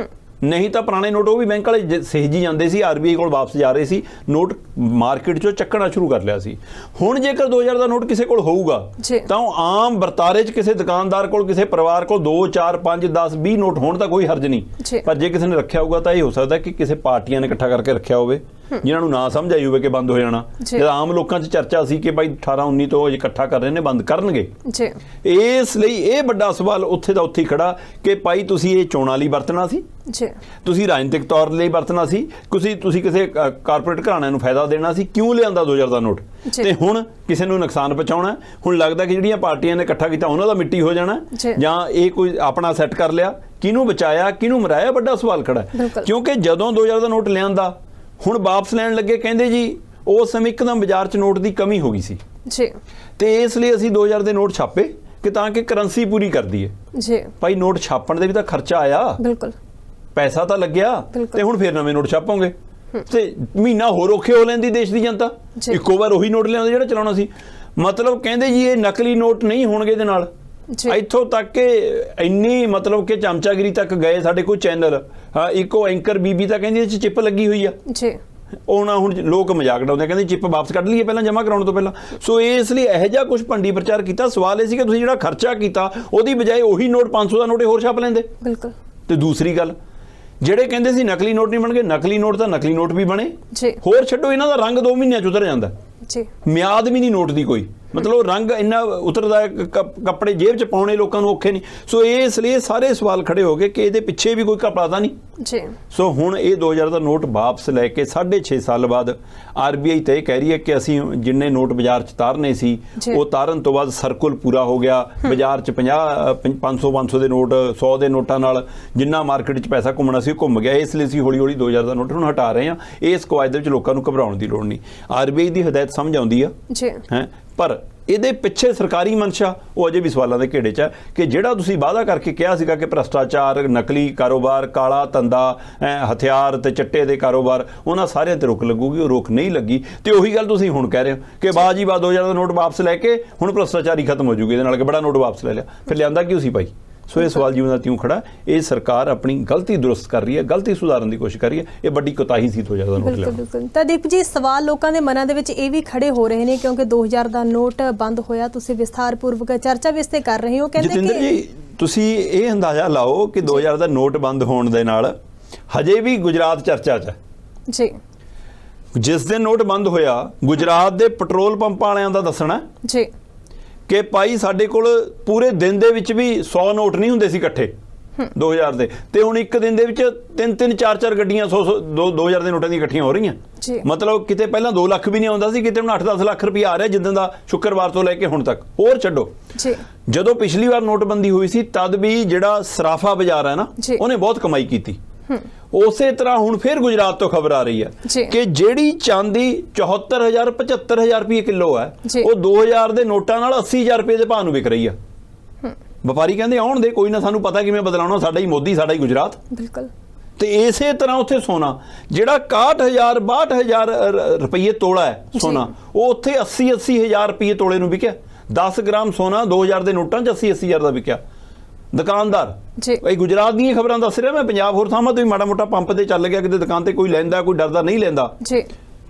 ਨਹੀਂ ਤਾਂ ਪੁਰਾਣੇ ਨੋਟ ਉਹ ਵੀ ਬੈਂਕ ਵਾਲੇ ਸਹਿਜੀ ਜਾਂਦੇ ਸੀ, ਆਰਬੀਆਈ ਕੋਲ ਵਾਪਸ ਜਾ ਰਹੇ ਸੀ, ਨੋਟ ਮਾਰਕੀਟ 'ਚੋਂ ਚੱਕਣਾ ਸ਼ੁਰੂ ਕਰ ਲਿਆ ਸੀ। ਹੁਣ ਜੇਕਰ 2000 ਦਾ ਨੋਟ ਕਿਸੇ ਕੋਲ ਹੋਊਗਾ ਤਾਂ ਉਹ ਆਮ ਵਰਤਾਰੇ 'ਚ ਕਿਸੇ ਦੁਕਾਨਦਾਰ ਕੋਲ, ਕਿਸੇ ਪਰਿਵਾਰ ਕੋਲ 2, 4, 5, 10, 20 ਨੋਟ ਹੋਣ ਤਾਂ ਕੋਈ ਹਰਜ ਨਹੀਂ। ਪਰ ਜੇ ਕਿਸੇ ਨੇ ਰੱਖਿਆ ਹੋਊਗਾ ਤਾਂ ਇਹ ਹੋ ਸਕਦਾ ਕਿ ਕਿਸੇ ਪਾਰਟੀਆਂ ਨੇ ਇਕੱਠਾ ਕਰਕੇ ਰੱਖਿਆ ਹੋਵੇ, ਜਿਨ੍ਹਾਂ ਨੂੰ ਨਾ ਸਮਝ ਆਈ ਹੋਵੇ ਕਿ ਬੰਦ ਹੋ ਜਾਣਾ। ਜਦ ਆਮ ਲੋਕਾਂ 'ਚ ਚਰਚਾ ਸੀ ਕਿ ਭਾਈ 18-19 ਤੋਂ ਇਕੱਠਾ ਕਰ ਰਹੇ ਨੇ, ਬੰਦ ਕਰਨਗੇ। ਇਸ ਲਈ ਇਹ ਵੱਡਾ ਸਵਾਲ ਉੱਥੇ ਦਾ ਉੱਥੇ ਹੀ ਖੜਾ ਕਿ ਭਾਈ ਤੁਸੀਂ ਇਹ ਚੋਣਾਂ ਲਈ ਵਰਤਣਾ ਸੀ, ਤੁਸੀਂ ਰਾਜਨੀਤਿਕ ਤੌਰ ਲਈ ਵਰਤਣਾ ਸੀ, ਤੁਸੀਂ ਕਿਸੇ ਕਾਰਪੋਰੇਟ ਘਰਾਣਿਆਂ ਨੂੰ ਫਾਇਦਾ ਦੇਣਾ ਸੀ, ਕਿਉਂ ਲਿਆਂਦਾ 2000 ਦਾ ਨੋਟ? ਤੇ ਹੁਣ ਕਿਸੇ ਨੂੰ ਨੁਕਸਾਨ ਪਹੁੰਚਾਉਣਾ। ਹੁਣ ਲੱਗਦਾ ਕਿ ਜਿਹੜੀਆਂ ਪਾਰਟੀਆਂ ਨੇ ਇਕੱਠਾ ਕੀਤਾ ਉਹਨਾਂ ਦਾ ਮਿੱਟੀ ਹੋ ਜਾਣਾ, ਜਾਂ ਇਹ ਕੋਈ ਆਪਣਾ ਸੈੱਟ ਕਰ ਲਿਆ। ਕਿਹਨੂੰ ਬਚਾਇਆ, ਕਿਹਨੂੰ ਮਰਾਇਆ, ਵੱਡਾ ਸਵਾਲ ਖੜਾ ਹੈ। ਕਿਉਂਕਿ ਜਦੋਂ 2000 ਦਾ ਨੋਟ ਲਿਆਂਦਾ, ਹੁਣ ਵਾਪਸ ਲੈਣ ਲੱਗੇ, ਕਹਿੰਦੇ ਜੀ ਉਸ ਸਮੇਂ ਇੱਕਦਮ ਬਾਜ਼ਾਰ 'ਚ ਨੋਟ ਦੀ ਕਮੀ ਹੋ ਗਈ ਸੀ ਤੇ ਇਸ ਲਈ ਅਸੀਂ 2000 ਦੇ ਨੋਟ ਛਾਪੇ ਕਿ ਤਾਂ ਕਿ ਕਰੰਸੀ ਪੂਰੀ ਕਰ ਦਈਏ। ਭਾਈ ਨੋਟ ਛਾਪਣ ਦੇ ਵੀ ਤਾਂ ਖਰਚਾ ਆਇਆ, ਪੈਸਾ ਤਾਂ ਲੱਗਿਆ, ਤੇ ਹੁਣ ਫਿਰ ਨਵੇਂ ਨੋਟ ਛਾਪੋਗੇ ਤੇ ਮਹੀਨਾ ਹੋਰ ਔਖੇ ਹੋ ਲੈਂਦੀ ਦੇਸ਼ ਦੀ ਜਨਤਾ। ਇੱਕੋ ਵਾਰ ਉਹੀ ਨੋਟ ਲਿਆਉਂਦੇ ਜਿਹੜਾ ਚਲਾਉਣਾ ਸੀ। ਮਤਲਬ ਕਹਿੰਦੇ ਜੀ ਇਹ ਨਕਲੀ ਨੋਟ ਨਹੀਂ ਹੋਣਗੇ ਇਹਦੇ ਨਾਲ। ਇੱਥੋਂ ਤੱਕ ਕਿ ਇੰਨੀ ਮਤਲਬ ਕਿ ਚਮਚਾਗਿਰੀ ਤੱਕ ਗਏ ਸਾਡੇ ਕੋਈ ਚੈਨਲ। ਇੱਕੋ ਐਂਕਰ ਬੀਬੀ ਤਾਂ ਕਹਿੰਦੀ ਇਹ 'ਚ ਚਿੱਪ ਲੱਗੀ ਹੋਈ ਆ। ਹੁਣ ਲੋਕ ਮਜ਼ਾਕ ਉਡਾਉਂਦੇ, ਕਹਿੰਦੇ ਚਿੱਪ ਵਾਪਸ ਕੱਢ ਲਈਏ ਪਹਿਲਾਂ, ਜਮ੍ਹਾਂ ਕਰਾਉਣ ਤੋਂ ਪਹਿਲਾਂ। ਸੋ ਇਸ ਲਈ ਇਹੋ ਜਿਹਾ ਕੁਝ ਭੰਡੀ ਪ੍ਰਚਾਰ ਕੀਤਾ। ਸਵਾਲ ਇਹ ਸੀ ਕਿ ਤੁਸੀਂ ਜਿਹੜਾ ਖਰਚਾ ਕੀਤਾ ਉਹਦੀ ਬਜਾਏ ਉਹੀ ਨੋਟ 500 ਦਾ ਨੋਟ ਹੋਰ ਛਾਪ ਲੈਂਦੇ। ਤੇ ਦੂਸਰੀ ਗੱਲ, ਜਿਹੜੇ ਕਹਿੰਦੇ ਸੀ ਨਕਲੀ ਨੋਟ ਨਹੀਂ ਬਣਗੇ, ਨਕਲੀ ਨੋਟ ਤਾਂ ਨਕਲੀ ਨੋਟ ਵੀ ਬਣੇ। ਹੋਰ ਛੱਡੋ, ਇਹਨਾਂ ਦਾ ਰੰਗ 2 ਮਹੀਨਿਆਂ 'ਚ ਉਤਰ ਜਾਂਦਾ, ਮਿਆਦ ਵੀ ਨਹੀਂ ਨੋਟ ਦੀ ਕੋਈ। ਮਤਲਬ ਰੰਗ ਇੰਨਾ ਉਤਰਦਾ, ਕੱਪੜੇ ਜੇਬ 'ਚ ਪਾਉਣੇ ਲੋਕਾਂ ਨੂੰ ਔਖੇ ਨਹੀਂ। ਸੋ ਇਸ ਲਈ ਸਾਰੇ ਸਵਾਲ ਖੜੇ ਹੋ ਗਏ ਕਿ ਇਹਦੇ ਪਿੱਛੇ ਵੀ ਕੋਈ ਘਪਲਾ ਤਾਂ ਨਹੀਂ। ਸੋ ਹੁਣ ਇਹ 2000 ਦਾ ਨੋਟ ਵਾਪਸ ਲੈ ਕੇ 6.5 ਸਾਲ ਬਾਅਦ RBI ਤਾਂ ਇਹ ਕਹਿ ਰਹੀ ਹੈ ਕਿ ਅਸੀਂ ਜਿੰਨੇ ਨੋਟ ਬਾਜ਼ਾਰ 'ਚ ਤਾਰਨੇ ਸੀ ਉਹ ਤਾਰਨ ਤੋਂ ਬਾਅਦ ਸਰਕਲ ਪੂਰਾ ਹੋ ਗਿਆ। ਬਾਜ਼ਾਰ 'ਚ 500 ਦੇ ਨੋਟ, 100 ਦੇ ਨੋਟਾਂ ਨਾਲ ਜਿੰਨਾ ਮਾਰਕੀਟ 'ਚ ਪੈਸਾ ਘੁੰਮਣਾ ਸੀ ਉਹ ਘੁੰਮ ਗਿਆ। ਇਸ ਲਈ ਅਸੀਂ ਹੌਲੀ ਹੌਲੀ 2000 ਦਾ ਨੋਟ ਹੁਣ ਹਟਾ ਰਹੇ ਹਾਂ। ਇਸ ਕਵਾਇਦ ਦੇ ਵਿੱਚ ਲੋਕਾਂ ਨੂੰ ਘਬਰਾਉਣ ਦੀ ਲੋੜ ਨਹੀਂ। RBI ਦੀ ਹਦਾਇਤ ਸਮਝ ਆਉਂਦੀ ਆ ਹੈ, ਪਰ ਇਹਦੇ ਪਿੱਛੇ ਸਰਕਾਰੀ ਮਨਸ਼ਾ ਉਹ ਅਜੇ ਵੀ ਸਵਾਲਾਂ ਦੇ ਘੇੜੇ 'ਚ ਹੈ ਕਿ ਜਿਹੜਾ ਤੁਸੀਂ ਵਾਅਦਾ ਕਰਕੇ ਕਿਹਾ ਸੀਗਾ ਕਿ ਭ੍ਰਸ਼ਟਾਚਾਰ, ਨਕਲੀ ਕਾਰੋਬਾਰ, ਕਾਲਾ ਧੰਦਾ, ਹਥਿਆਰ ਤੇ ਚਿੱਟੇ ਦੇ ਕਾਰੋਬਾਰ, ਉਹਨਾਂ ਸਾਰਿਆਂ ਤੇ ਰੋਕ ਲੱਗੂਗੀ। ਉਹ ਰੋਕ ਨਹੀਂ ਲੱਗੀ ਤੇ ਉਹੀ ਗੱਲ ਤੁਸੀਂ ਹੁਣ ਕਹਿ ਰਹੇ ਹੋ ਕਿ ਬਾਜੀ ਬਾਦ 2000 ਦਾ ਨੋਟ ਵਾਪਸ ਲੈ ਕੇ ਹੁਣ ਭ੍ਰਸ਼ਟਾਚਾਰੀ ਖਤਮ ਹੋ ਜੂਗੀ ਇਹਦੇ ਨਾਲ, ਕਿ ਬੜਾ ਨੋਟ ਵਾਪਸ ਲੈ ਲਿਆ, ਫਿਰ ਲਿਆਂਦਾ ਕਿਉਂ ਸੀ ਭਾਈ? ਸੋ ਇਹ ਸਵਾਲ ਜਿਉਂ ਦਾ ਤਿਉਂ ਖੜਾ। ਇਹ ਸਰਕਾਰ ਆਪਣੀ ਗਲਤੀ ਦੁਰਸਤ ਕਰ ਰਹੀ ਹੈ, ਗਲਤੀ ਸੁਧਾਰਨ ਦੀ ਕੋਸ਼ਿਸ਼ ਕਰ ਰਹੀ ਹੈ। ਇਹ ਵੱਡੀ ਕੋਤਾਹੀ ਸੀ 2000 ਦਾ ਨੋਟ ਲਿਆ। ਬਿਲਕੁਲ। ਤਾਂ ਦੀਪ ਜੀ, ਸਵਾਲ ਲੋਕਾਂ ਦੇ ਮਨਾਂ ਦੇ ਵਿੱਚ ਇਹ ਵੀ ਖੜੇ ਹੋ ਰਹੇ ਨੇ ਕਿਉਂਕਿ 2000 ਦਾ ਨੋਟ ਬੰਦ ਹੋਇਆ, ਤੁਸੀਂ ਵਿਸਥਾਰਪੂਰਵਕ ਚਰਚਾ ਵੀ ਇਸ ਤੇ ਕਰ ਰਹੇ ਹੋ। ਕਹਿੰਦੇ ਜਤਿੰਦਰ ਜੀ, ਤੁਸੀਂ ਇਹ ਅੰਦਾਜ਼ਾ ਲਾਓ ਕਿ 2000 ਦਾ ਨੋਟ ਬੰਦ ਹੋਣ ਦੇ ਨਾਲ ਹਜੇ ਵੀ ਗੁਜਰਾਤ ਚਰਚਾ 'ਚ ਹੈ ਜੀ। ਜਿਸ ਦਿਨ ਨੋਟ ਬੰਦ ਹੋਇਆ, ਗੁਜਰਾਤ ਦੇ ਪੈਟਰੋਲ ਪੰਪ ਵਾਲਿਆਂ ਦਾ ਦੱਸਣਾ ਜੀ ਕਿ ਭਾਈ ਸਾਡੇ ਕੋਲ ਪੂਰੇ ਦਿਨ ਦੇ ਵਿੱਚ ਵੀ 100 ਨੋਟ ਨਹੀਂ ਹੁੰਦੇ ਸੀ ਇਕੱਠੇ 2000 ਦੇ, ਤੇ ਹੁਣ ਇੱਕ ਦਿਨ ਦੇ ਵਿੱਚ 3-3 4-4 ਗੱਡੀਆਂ 2000 ਦੇ ਨੋਟਾਂ ਦੀਆਂ ਇਕੱਠੀਆਂ ਹੋ rਹੀਆਂ। ਮਤਲਬ ਕਿਤੇ ਪਹਿਲਾਂ 2 ਲੱਖ ਵੀ ਨਹੀਂ ਆਉਂਦਾ ਸੀ, ਕਿਤੇ ਹੁਣ 8-10 ਲੱਖ ਰੁਪਇਆ ਆ ਰਿਹਾ ਜਿੱਦਾਂ ਦਾ ਸ਼ੁੱਕਰਵਾਰ ਤੋਂ ਲੈ ਕੇ ਹੁਣ ਤੱਕ। ਹੋਰ ਛੱਡੋ, ਜਦੋਂ ਪਿਛਲੀ ਵਾਰ ਨੋਟਬੰਦੀ ਹੋਈ ਸੀ ਤਦ ਵੀ ਜਿਹੜਾ ਸਰਾਫਾ ਬਾਜ਼ਾਰ ਹੈ ਨਾ, ਉਹਨੇ ਬਹੁਤ ਕਮਾਈ ਕੀਤੀ। ਉਸੇ ਤਰ੍ਹਾਂ ਹੁਣ ਫਿਰ ਗੁਜਰਾਤ ਤੋਂ ਖਬਰ ਆ ਰਹੀ ਹੈ ਕਿ ਜਿਹੜੀ ਚਾਂਦੀ 74,000-75,000 ਰੁਪਏ ਕਿਲੋ ਹੈ, ਉਹ 2000 ਦੇ ਨੋਟਾਂ ਨਾਲ 80,000 ਰੁਪਏ ਦੇ ਭਾਅ ਨੂੰ ਵਿਕ ਰਹੀ ਆ। ਵਪਾਰੀ ਕਹਿੰਦੇ ਆਉਣ ਦੇ, ਕੋਈ ਨਾ, ਸਾਨੂੰ ਪਤਾ ਕਿਵੇਂ ਬਦਲਾਉਣਾ, ਸਾਡਾ ਹੀ ਮੋਦੀ, ਸਾਡਾ ਹੀ ਗੁਜਰਾਤ। ਬਿਲਕੁਲ। ਤੇ ਇਸੇ ਤਰ੍ਹਾਂ ਉੱਥੇ ਸੋਨਾ ਜਿਹੜਾ 61,000-62,000 ਰੁਪਏ ਤੋਲਾ ਹੈ ਸੋਨਾ, ਉਹ ਉੱਥੇ 80,000 ਰੁਪਏ ਤੋਲੇ ਨੂੰ ਵਿਕਿਆ। 10 ਗ੍ਰਾਮ ਸੋਨਾ 2000 ਦੇ ਨੋਟਾਂ 'ਚ 80,000 ਦਾ ਵਿਕਿਆ। ਦੁਕਾਨਦਾਰ ਇਹ ਗੁਜਰਾਤ ਦੀਆਂ ਖਬਰਾਂ ਦੱਸ ਰਿਹਾ, ਮੈਂ ਪੰਜਾਬ ਹੋਰ ਥਾਵਾਂ ਤੋਂ ਵੀ ਮਾੜਾ ਮੋਟਾ ਪੰਪ ਤੇ ਚੱਲ ਗਿਆ, ਕਿਤੇ ਦੁਕਾਨ ਤੇ ਕੋਈ ਲੈਂਦਾ, ਕੋਈ ਡਰਦਾ ਨਹੀਂ ਲੈਂਦਾ।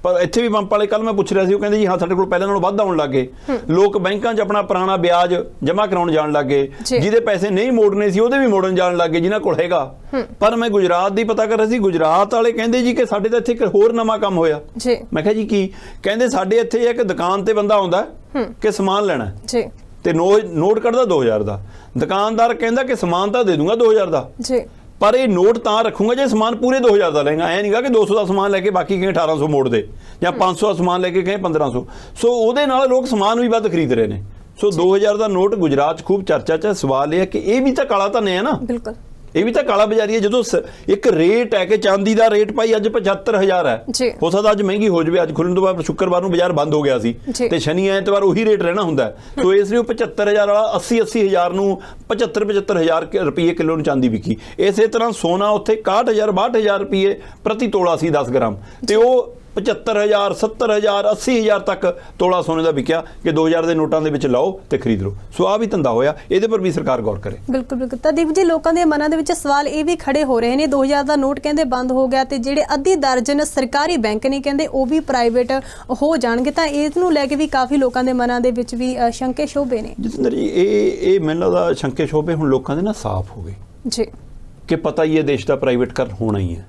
ਪਰ ਇੱਥੇ ਵੀ ਪੰਪ ਵਾਲੇ, ਕੱਲ ਮੈਂ ਪੁੱਛ ਰਿਹਾ ਸੀ, ਉਹ ਕਹਿੰਦੇ ਜੀ ਹਾਂ ਸਾਡੇ ਕੋਲ ਪਹਿਲਾਂ ਨਾਲੋਂ ਵੱਧ ਆਉਣ ਲੱਗ ਗਏ। ਲੋਕ ਬੈਂਕਾਂ 'ਚ ਆਪਣਾ ਪੁਰਾਣਾ ਵਿਆਜ ਜਮ੍ਹਾਂ ਕਰਾਉਣ ਜਾਣ ਲੱਗ ਗਏ, ਜਿਹਦੇ ਪੈਸੇ ਨਹੀਂ ਮੋੜਨੇ ਸੀ ਉਹਦੇ ਵੀ ਮੋੜਨ ਜਾਣ ਲੱਗ ਗਏ ਜਿਨ੍ਹਾਂ ਕੋਲ ਹੈਗਾ। ਪਰ ਮੈਂ ਗੁਜਰਾਤ ਦੀ ਪਤਾ ਕਰ ਰਿਹਾ ਸੀ, ਗੁਜਰਾਤ ਵਾਲੇ ਕਹਿੰਦੇ ਜੀ ਕਿ ਸਾਡੇ ਤਾਂ ਇੱਥੇ ਇੱਕ ਹੋਰ ਨਵਾਂ ਕੰਮ ਹੋਇਆ। ਮੈਂ ਕਿਹਾ ਜੀ ਕੀ? ਕਹਿੰਦੇ ਸਾਡੇ ਇੱਥੇ ਇਹ ਕਿ ਦੁਕਾਨ ਤੇ ਬੰਦਾ ਆਉਂਦਾ ਕਿ ਸਮਾਨ ਲੈਣਾ ਤੇ ਨੋਟ ਕੱਢਦਾ 2000 ਦਾ, ਦੁਕਾਨਦਾਰ ਕਹਿੰਦਾ ਕਿ ਸਮਾਨ ਤਾਂ ਦੇ ਦੂੰਗਾ 2000 ਦਾ, ਪਰ ਇਹ ਨੋਟ ਤਾਂ ਰੱਖੂਗਾ ਜੇ ਸਮਾਨ ਪੂਰੇ 2000 ਦਾ ਲੈਗਾ। ਐ ਨਹੀਂਗਾ ਕਿ 200 ਦਾ ਸਮਾਨ ਲੈ ਕੇ ਬਾਕੀ ਕਹੇ 1800 ਮੋੜ ਦੇ, ਜਾਂ 500 ਦਾ ਸਮਾਨ ਲੈ ਕੇ ਕਹੇ 1500। ਸੋ ਉਹਦੇ ਨਾਲ ਲੋਕ ਸਮਾਨ ਵੀ ਵੱਧ ਖਰੀਦ ਰਹੇ ਨੇ। ਸੋ 2000 ਦਾ ਨੋਟ ਗੁਜਰਾਤ 'ਚ ਖੂਬ ਚਰਚਾ 'ਚ। ਸਵਾਲ ਇਹ ਹੈ ਕਿ ਇਹ ਵੀ ਤਾਂ ਕਾਲਾ ਧਨ ਹੈ ਨਾ। ਬਿਲਕੁਲ, ਇਹ ਵੀ ਤਾਂ ਕਾਲਾ ਬਾਜ਼ਾਰੀ ਹੈ। ਜਦੋਂ ਇੱਕ ਰੇਟ ਹੈ ਕਿ ਚਾਂਦੀ ਦਾ ਰੇਟ ਭਾਈ ਅੱਜ 75,000 ਹੈ, ਹੋ ਸਕਦਾ ਅੱਜ ਮਹਿੰਗੀ ਹੋ ਜਾਵੇ। ਅੱਜ ਖੁੱਲਣ ਤੋਂ ਬਾਅਦ ਸ਼ੁੱਕਰਵਾਰ ਨੂੰ ਬਾਜ਼ਾਰ ਬੰਦ ਹੋ ਗਿਆ ਸੀ ਤੇ ਸ਼ਨੀ ਐਤਵਾਰ ਉਹੀ ਰੇਟ ਰਹਿਣਾ ਹੁੰਦਾ। ਸੋ ਇਸ ਲਈ ਉਹ 75,000 ਵਾਲਾ 80,000 ਨੂੰ 75,000 ਰੁਪਏ ਕਿਲੋ ਨੂੰ ਚਾਂਦੀ ਵਿਕੀ। ਇਸੇ ਤਰ੍ਹਾਂ ਸੋਨਾ ਉੱਥੇ 61,000-62,000 ਰੁਪਏ ਪ੍ਰਤੀ ਤੋਲਾ ਸੀ 10 ਗ੍ਰਾਮ, ਤੇ ਉਹ 75,000, 70,000, 80,000 ਤੱਕ ਤੋਲਾ ਸੋਨੇ ਦਾ ਵਿਕਿਆ ਕਿ 2000 ਦੇ ਨੋਟਾਂ ਦੇ ਵਿੱਚ ਲਾਓ ਤੇ ਖਰੀਦ ਲਓ। ਸੋ ਆ ਵੀ ਧੰਦਾ ਹੋਇਆ, ਇਹਦੇ ਪਰ ਵੀ ਸਰਕਾਰ ਗੌਰ ਕਰੇ। ਬਿਲਕੁਲ ਬਿਲਕੁਲ। ਤਾਂ ਦੀਪ ਜੀ, ਲੋਕਾਂ ਦੇ ਮਨਾਂ ਦੇ ਵਿੱਚ ਸਵਾਲ ਇਹ ਵੀ ਖੜੇ ਹੋ ਰਹੇ ਨੇ, 2000 ਦਾ ਨੋਟ ਕਹਿੰਦੇ ਬੰਦ ਹੋ ਗਿਆ ਤੇ ਜਿਹੜੇ ਅੱਧੀ ਦਰਜਨ ਸਰਕਾਰੀ ਬੈਂਕ ਨੇ ਕਹਿੰਦੇ ਉਹ ਵੀ ਪ੍ਰਾਈਵੇਟ ਹੋ ਜਾਣਗੇ। ਤਾਂ ਇਸ ਨੂੰ ਲੈ ਕੇ ਵੀ ਕਾਫੀ ਲੋਕਾਂ ਦੇ ਮਨਾਂ ਦੇ ਵਿੱਚ ਵੀ ਸ਼ੰਕੇ ਸ਼ੋਭੇ ਨੇ। ਜਤਿੰਦਰ ਜੀ, ਇਹ ਮੈਨੂੰ ਲੱਗਦਾ ਸ਼ੰਕੇ ਸ਼ੋਭੇ ਹੁਣ ਲੋਕਾਂ ਦੇ ਨਾ ਸਾਫ਼ ਹੋ ਗਏ ਜੀ, ਕਿ ਪਤਾ ਹੀ ਹੈ ਦੇਸ਼ ਦਾ ਪ੍ਰਾਈਵੇਟਕਰਨ ਹੋਣਾ ਹੀ ਹੈ।